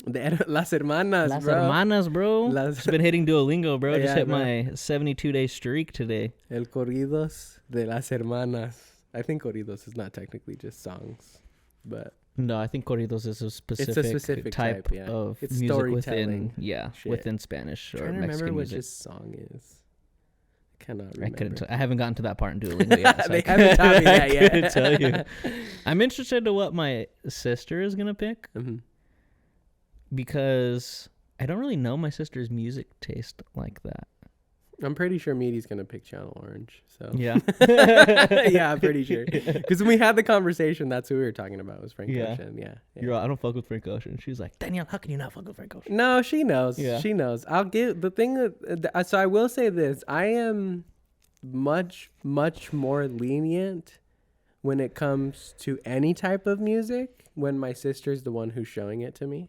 Las hermanas, Las bro. hermanas, bro. Just been hitting Duolingo, bro. Just hit bro. my 72-day streak today. El corridos de las hermanas. I think corridos is not technically just songs, but No, I think corridos is a specific type yeah. of It's music storytelling within Spanish or I'm trying to remember Mexican what music. this song is. I cannot remember. I haven't gotten to that part in Duolingo yet. So They haven't taught me that yet. I couldn't tell you. I'm interested to what my sister is gonna pick because I don't really know my sister's music taste like that. I'm pretty sure Meaty's gonna pick Channel Orange. So Yeah, yeah, I'm pretty sure. Because when we had the conversation, that's who we were talking about was Frank Yeah. Ocean. Yeah. You're right, I don't fuck with Frank Ocean. She's like, Danielle, how can you not fuck with Frank Ocean? No, she knows. Yeah. She knows. I'll give the thing. So I will say this: I am much more lenient when it comes to any type of music when my sister's the one who's showing it to me.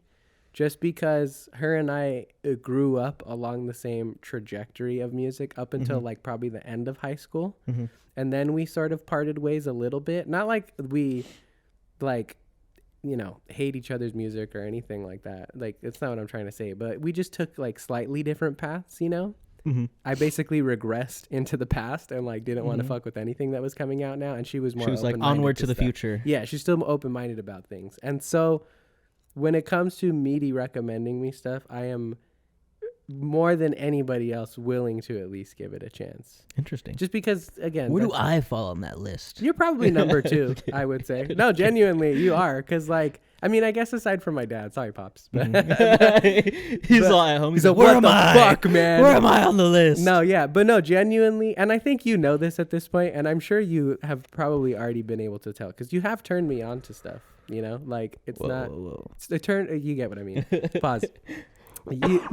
Just because her and I grew up along the same trajectory of music up until like probably the end of high school. And then we sort of parted ways a little bit. Not like we like, hate each other's music or anything like that. Like, it's not what I'm trying to say, but we just took like slightly different paths, I basically regressed into the past and like didn't want to fuck with anything that was coming out now. And she was more like onward to the future. Yeah, she's still open-minded about things. And so when it comes to Meaty recommending me stuff, I am more than anybody else willing to at least give it a chance. Interesting. Just because, again, Where do I fall on that list? you're probably number 2, I would say. No, genuinely, you are. Because, like, I mean, I guess aside from my dad. Sorry, Pops. He's all at home. He's like, what where am the I? fuck, man? Where am I on the list? No, yeah. But no, genuinely. And I think you know this at this point, and I'm sure you have probably already been able to tell. Because you have turned me on to stuff, Like, it's not... Whoa. It's the turn... You get what I mean. Pause.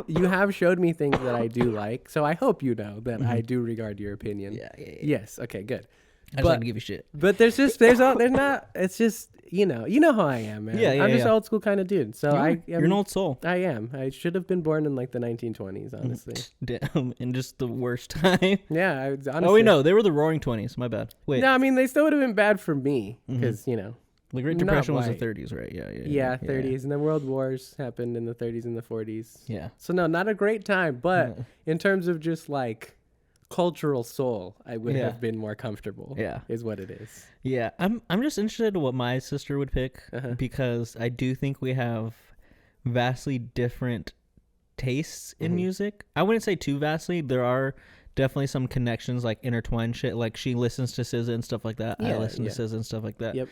You have showed me things that I do like, so I hope you know that I do regard your opinion. Yeah. Yes. Okay. Good. I just like to give you shit. But there's not. It's just you know how I am, man. Yeah, I'm just an old school kind of dude. So You're an old soul. I am. I should have been born in like the 1920s, honestly. Damn, in just the worst time. Yeah. Honestly, Oh wait, no, they were the Roaring 20s. My bad. Wait. No, I mean they still would have been bad for me because The Great Depression was the 30s, right? Yeah, 30s, and then World Wars happened in the 30s and the 40s. Yeah. So no, not a great time, but in terms of just like cultural soul, I would have been more comfortable. Yeah. Is what it is. Yeah, I'm just interested in what my sister would pick because I do think we have vastly different tastes in music. I wouldn't say too vastly. There are definitely some connections, like intertwined shit. Like she listens to SZA and stuff like that. I listen to SZA and stuff like that. Yep.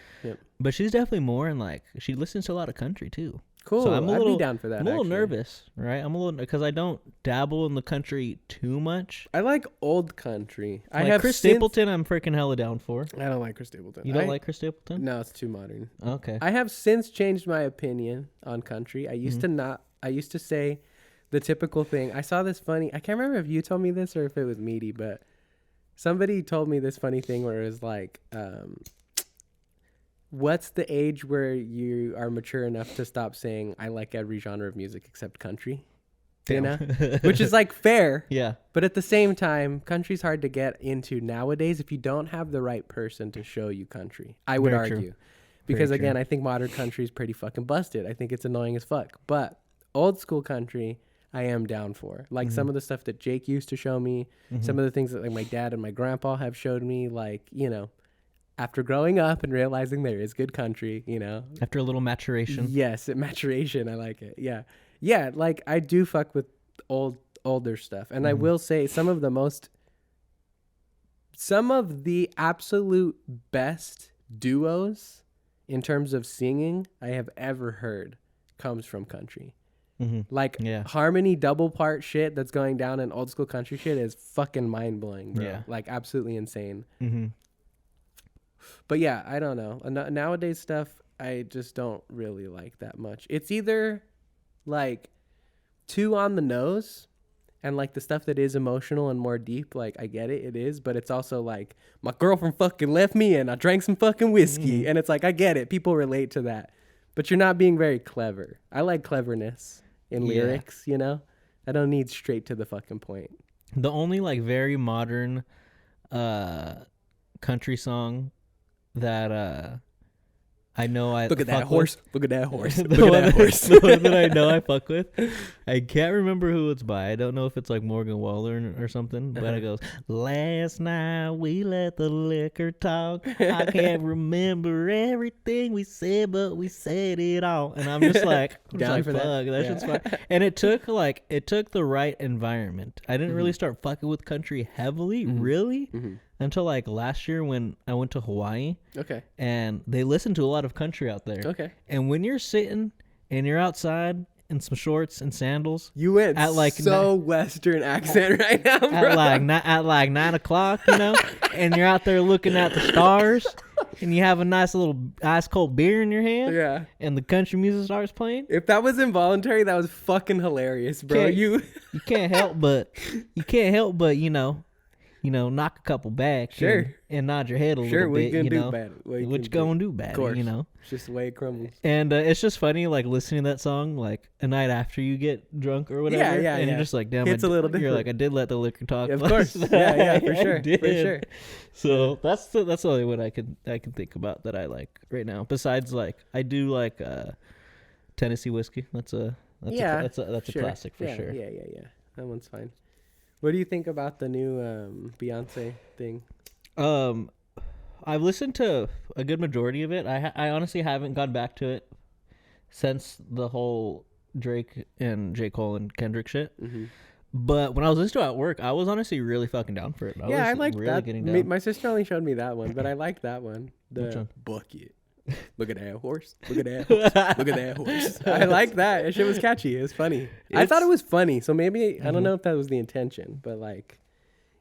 But she's definitely more in like she listens to a lot of country too. Cool. So I'd be down for that. I'm a little nervous, right? I'm a little because I don't dabble in the country too much. I like old country. I have Chris Stapleton. I'm freaking hella down for. I don't like Chris Stapleton. You don't like Chris Stapleton? No, it's too modern. Okay. I have since changed my opinion on country. I used to not. I used to say the typical thing. I saw this funny. I can't remember if you told me this or if it was Meaty, but somebody told me this funny thing where it was like, what's the age where you are mature enough to stop saying I like every genre of music except country? Damn. You know? Which is like fair. Yeah. But at the same time, country's hard to get into nowadays if you don't have the right person to show you country. I would Very argue. true. Because Very again, true. I think modern country is pretty fucking busted. I think it's annoying as fuck. But old school country, I am down for. Like some of the stuff that Jake used to show me, some of the things that like my dad and my grandpa have showed me, like, after growing up and realizing there is good country, After a little maturation. Yes, maturation. I like it. Yeah. Yeah, like I do fuck with older stuff. And I will say some of the absolute best duos in terms of singing I have ever heard comes from country. Like harmony double part shit that's going down in old school country shit is fucking mind blowing, bro. Yeah. Like absolutely insane. But yeah, I don't know. Nowadays stuff I just don't really like that much. It's either like too on the nose and like the stuff that is emotional and more deep, like I get it is, but it's also like my girlfriend fucking left me and I drank some fucking whiskey and it's like I get it. People relate to that. But you're not being very clever. I like cleverness in lyrics, I don't need straight to the fucking point. The only like very modern country song that I know I Look at that fuck horse. with. Look at that horse. The Look at that horse. The one that I know I fuck with. I can't remember who it's by. I don't know if it's like Morgan Wallen or something. But it goes, last night we let the liquor talk. I can't remember everything we said, but we said it all. And I'm just like, Down for fuck, that shit's fun. And it took the right environment. I didn't really start fucking with country heavily, really, until like last year when I went to Hawaii. Okay. And they listen to a lot of country out there. Okay. And when you're sitting and you're outside in some shorts and sandals, You went at like Western accent right now, bro. at like 9 o'clock, you know, and you're out there looking at the stars, and you have a nice little ice cold beer in your hand, Yeah. and the country music starts playing. If that was involuntary, that was fucking hilarious, bro. You can't help but knock a couple back, Sure, and nod your head a sure, little what bit. you gonna do know about it? What you gonna do about Of course. it? You know. It's just the way it crumbles. And it's just funny, like listening to that song, like a night after you get drunk or whatever. Yeah, and yeah. you're just like, damn, It's a little You're different. like, I did let the liquor talk. Yeah, of last course. night. Yeah, for I sure. did. For sure. So that's the only one I can think about that I like right now. Besides, like, I do like Tennessee whiskey. That's a classic for sure. Yeah. That one's fine. What do you think about the new Beyonce thing? I've listened to a good majority of it. I honestly haven't gone back to it since the whole Drake and J. Cole and Kendrick shit. Mm-hmm. But when I was listening to it at work, I was honestly really fucking down for it. I liked really that. Getting down. My sister only showed me that one, but I liked that one. Which one? Bucket. Look at that horse. Look at that horse. Look at that horse. I like that. That shit was catchy. It was funny. I thought it was funny. So maybe, I don't know if that was the intention, but like,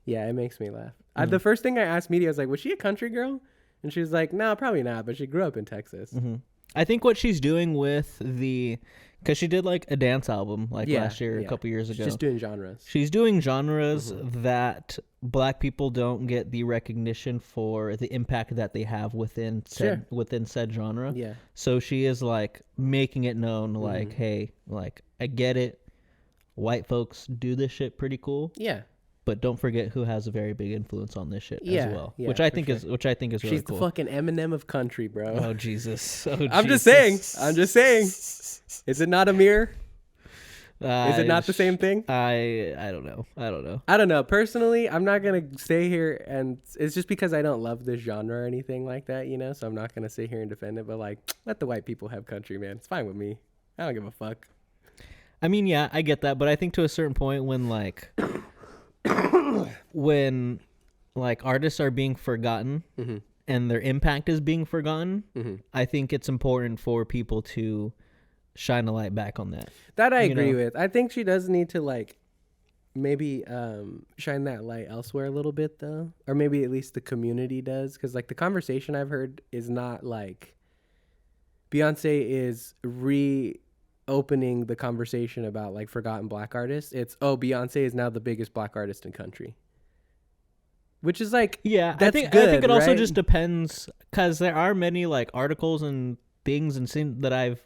yeah, it makes me laugh. The first thing I asked Media was like, was she a country girl? And she was like, no, probably not, but she grew up in Texas. Mm-hmm. I think what she's doing with because she did like a dance album last year, a couple years ago. She's just doing genres. She's doing genres that Black people don't get the recognition for the impact that they have within said genre. Yeah. So she is like making it known, like, hey, like I get it. White folks do this shit pretty cool. Yeah. But don't forget who has a very big influence on this shit as well, yeah, which I think is really She's cool. She's the fucking Eminem of country, bro. Oh Jesus! I'm just saying. Is it not a mirror? Is it not the same thing? I don't know. Personally, I'm not gonna stay here, and it's just because I don't love this genre or anything like that, you know. So I'm not gonna sit here and defend it. But like, let the white people have country, man. It's fine with me. I don't give a fuck. I mean, yeah, I get that, but I think to a certain point when like artists are being forgotten and their impact is being forgotten, I think it's important for people to shine a light back on that. That I agree with. I think she does need to like maybe shine that light elsewhere a little bit though, or maybe at least the community does, because like the conversation I've heard is not like Beyonce is reopening the conversation about like forgotten Black artists. It's Beyonce is now the biggest Black artist in country, which is like, yeah, that's I think good, it also right? just depends, because there are many like articles and things and seen that I've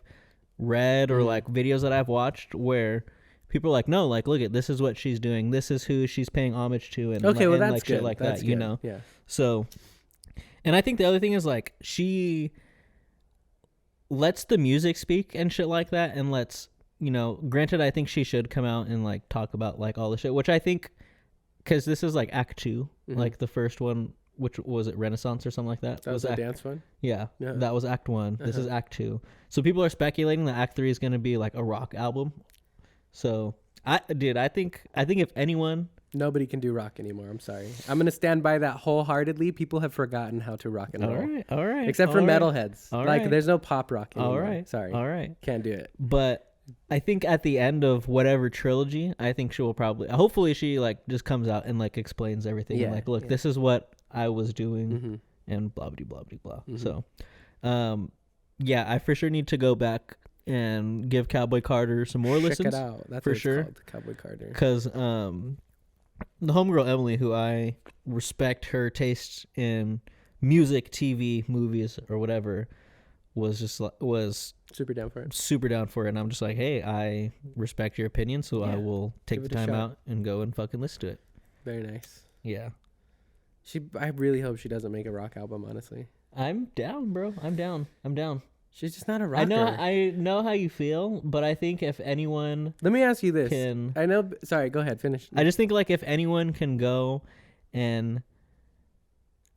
read or like videos that I've watched where people are like, no, like look at this is what she's doing, this is who she's paying homage to, and okay, well, and, that's like good. shit like That's that, good. you know. Yeah. So, and I think the other thing is like she lets the music speak and shit like that, and lets, you know, granted I think she should come out and like talk about like all the shit, which I think, because this is like act 2, like the first one, which was it Renaissance or something like that? That was a dance one? Yeah, that was act 1. This is act 2. So people are speculating that act 3 is going to be like a rock album. So I think if anyone, nobody can do rock anymore. I'm sorry. I'm going to stand by that wholeheartedly. People have forgotten how to rock and roll. All right. Except for metalheads. All like right. There's no pop rock anymore. All right. Sorry. All right. Can't do it. But I think at the end of whatever trilogy, I think she will probably, hopefully she like just comes out and like explains everything. Yeah, Like, look, this is what I was doing and blah, blah, blah, blah. So, yeah, I for sure need to go back and give Cowboy Carter some more listens. Check it out. That's for what it's sure. called, Cowboy Carter. Because the homegirl Emily, who I respect her taste in music, TV, movies, or whatever, was Super down for it. super down for it. And I'm just like, hey, I respect your opinion, so I will take Give the it a time shot. out and go and fucking listen to it. Very nice. Yeah. I really hope she doesn't make a rock album, honestly. I'm down, bro. I'm down. She's just not a rocker. I know how you feel, but I think if anyone Let me ask you this. I know. Sorry, go ahead. Finish. I just think like if anyone can go and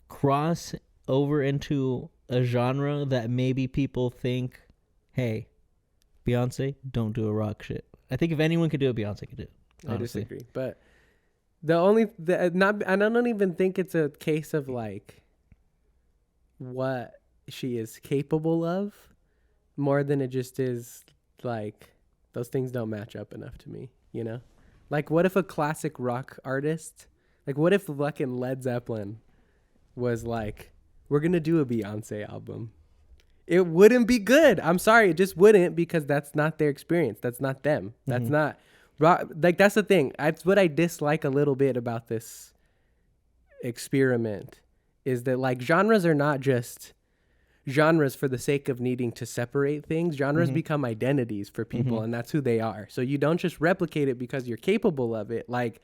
cross over into a genre that maybe people think, hey, Beyonce, don't do a rock shit. I think if anyone could do it, Beyonce could do it. Honestly. I disagree, but I don't even think it's a case of like what she is capable of, more than it just is like those things don't match up enough to me, you know? Like, what if a classic rock artist, like what if fucking Led Zeppelin was like, we're gonna do a Beyonce album? It wouldn't be good. I'm sorry, it just wouldn't, because that's not their experience. That's not them. That's not rock. Like, that's the thing. That's what I dislike a little bit about this experiment, is that like genres are not just genres for the sake of needing to separate things. Genres become identities for people, and that's who they are. So you don't just replicate it because you're capable of it. Like,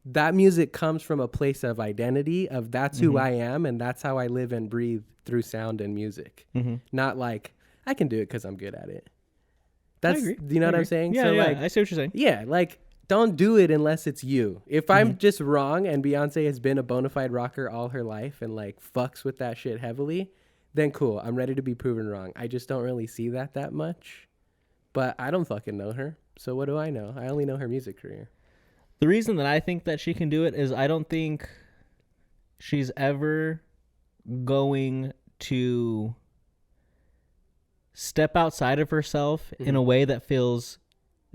that music comes from a place of identity, of that's who I am, and that's how I live and breathe through sound and music. Not like, I can do it because I'm good at it. That's, do you know what I'm saying? Yeah, so yeah, like, I see what you're saying. Yeah, like, don't do it unless it's you. If I'm just wrong and Beyonce has been a bona fide rocker all her life and like fucks with that shit heavily, then cool, I'm ready to be proven wrong. I just don't really see that much. But I don't fucking know her. So what do I know? I only know her music career. The reason that I think that she can do it is I don't think she's ever going to step outside of herself in a way that feels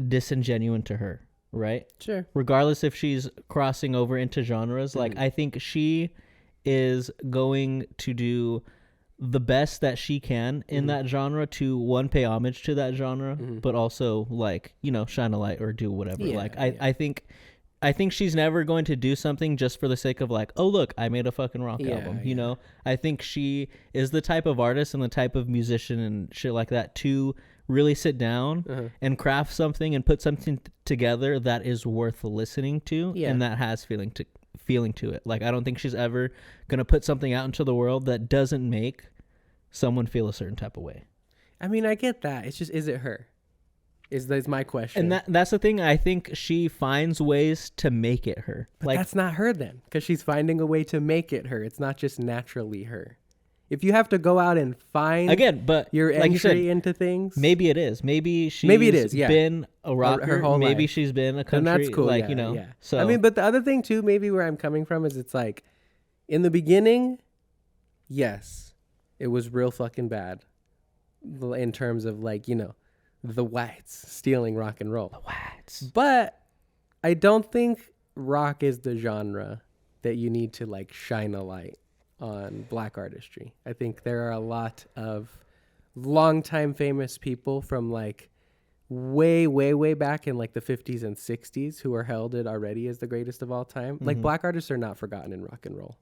disingenuous to her, right? Sure. Regardless if she's crossing over into genres, like I think she is going to do the best that she can in that genre to, one, pay homage to that genre, but also like, you know, shine a light or do whatever. Yeah, like I think she's never going to do something just for the sake of like, oh look, I made a fucking rock album. You know, I think she is the type of artist and the type of musician and shit like that to really sit down and craft something and put something together that is worth listening to and that has feeling to it. Like, I don't think she's ever gonna put something out into the world that doesn't make someone feel a certain type of way. I mean, I get that. It's just, is it her? Is my question. And that's the thing. I think she finds ways to make it her. But like, that's not her then, because she's finding a way to make it her. It's not just naturally her. If you have to go out and find your like entry into things, maybe it is. Maybe she's been a rocker. Her whole maybe life. she's been a country. And that's cool. Like, yeah, you know. Yeah. So I mean, but the other thing too, maybe where I'm coming from is, it's like, in the beginning, yes, it was real fucking bad in terms of like, you know, the whites stealing rock and roll. The whites. But I don't think rock is the genre that you need to like shine a light on black artistry. I think there are a lot of longtime famous people from like way back in like the 50s and 60s who are heralded already as the greatest of all time. Like, black artists are not forgotten in rock and roll.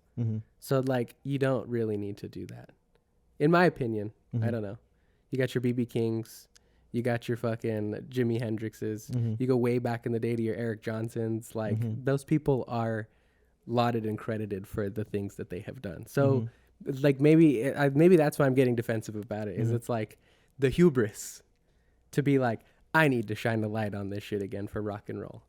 So like, you don't really need to do that, in my opinion. I don't know. You got your BB Kings, you got your fucking Jimi Hendrixes. You go way back in the day to your Eric Johnsons. Like, those people are lauded and credited for the things that they have done. So like, maybe that's why I'm getting defensive about it, is it's like the hubris to be like, I need to shine the light on this shit again for rock and roll.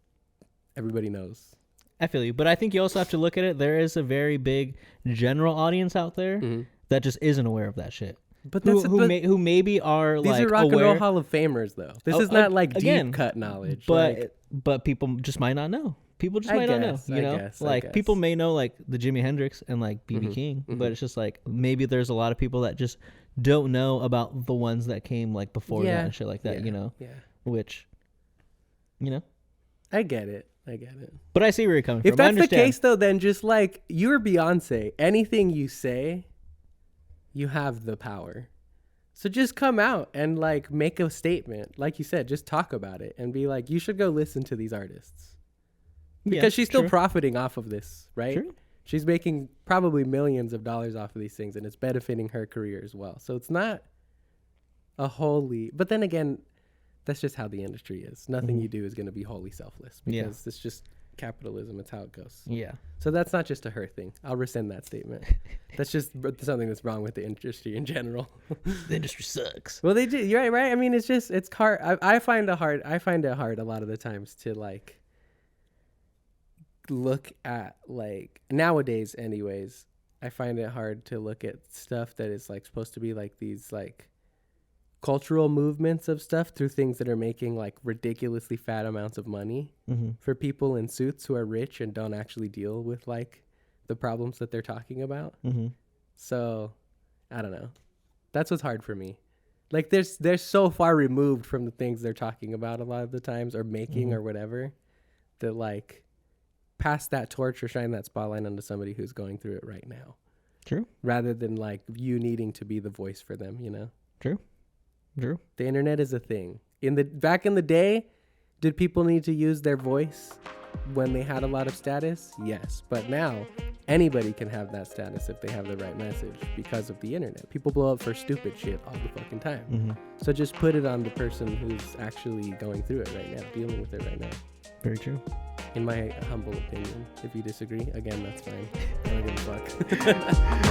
Everybody knows. I feel you. But I think you also have to look at it. There is a very big general audience out there that just isn't aware of that shit. But who maybe are these like are rock aware. and roll Hall of Famers, though. This is not like deep cut knowledge. But people just might not know. People just might not know. You know, like people may know like the Jimi Hendrix and like BB King, but it's just like maybe there's a lot of people that just don't know about the ones that came like before that and shit like that. You know, which, you know, I get it. But I see where you're coming from. If that's the case, though, then just like, you're Beyonce. Anything you say, you have the power. So just come out and like make a statement. Like you said, just talk about it and be like, you should go listen to these artists. Because she's still profiting off of this, right? True. She's making probably millions of dollars off of these things, and it's benefiting her career as well. So it's not a wholly, but then again, that's just how the industry is. Nothing you do is going to be wholly selfless, because it's just capitalism. It's how it goes. Yeah. So that's not just a her thing. I'll rescind that statement. That's just something that's wrong with the industry in general. The industry sucks. Well, they do. You're right. I mean, it's hard. I find it hard a lot of the times to like look at like nowadays anyways. I find it hard to look at stuff that is like supposed to be like these like cultural movements of stuff through things that are making like ridiculously fat amounts of money for people in suits who are rich and don't actually deal with like the problems that they're talking about. So I don't know. That's what's hard for me. Like they're so far removed from the things they're talking about a lot of the times or making or whatever that like pass that torch or shine that spotlight onto somebody who's going through it right now. True. Rather than like you needing to be the voice for them, you know? True. The internet is a thing. Back in the day, did people need to use their voice when they had a lot of status? Yes. But now anybody can have that status if they have the right message because of the internet. People blow up for stupid shit all the fucking time. So just put it on the person who's actually going through it right now, dealing with it right now. Very true. In my humble opinion. If you disagree, again, that's fine. I don't give a fuck.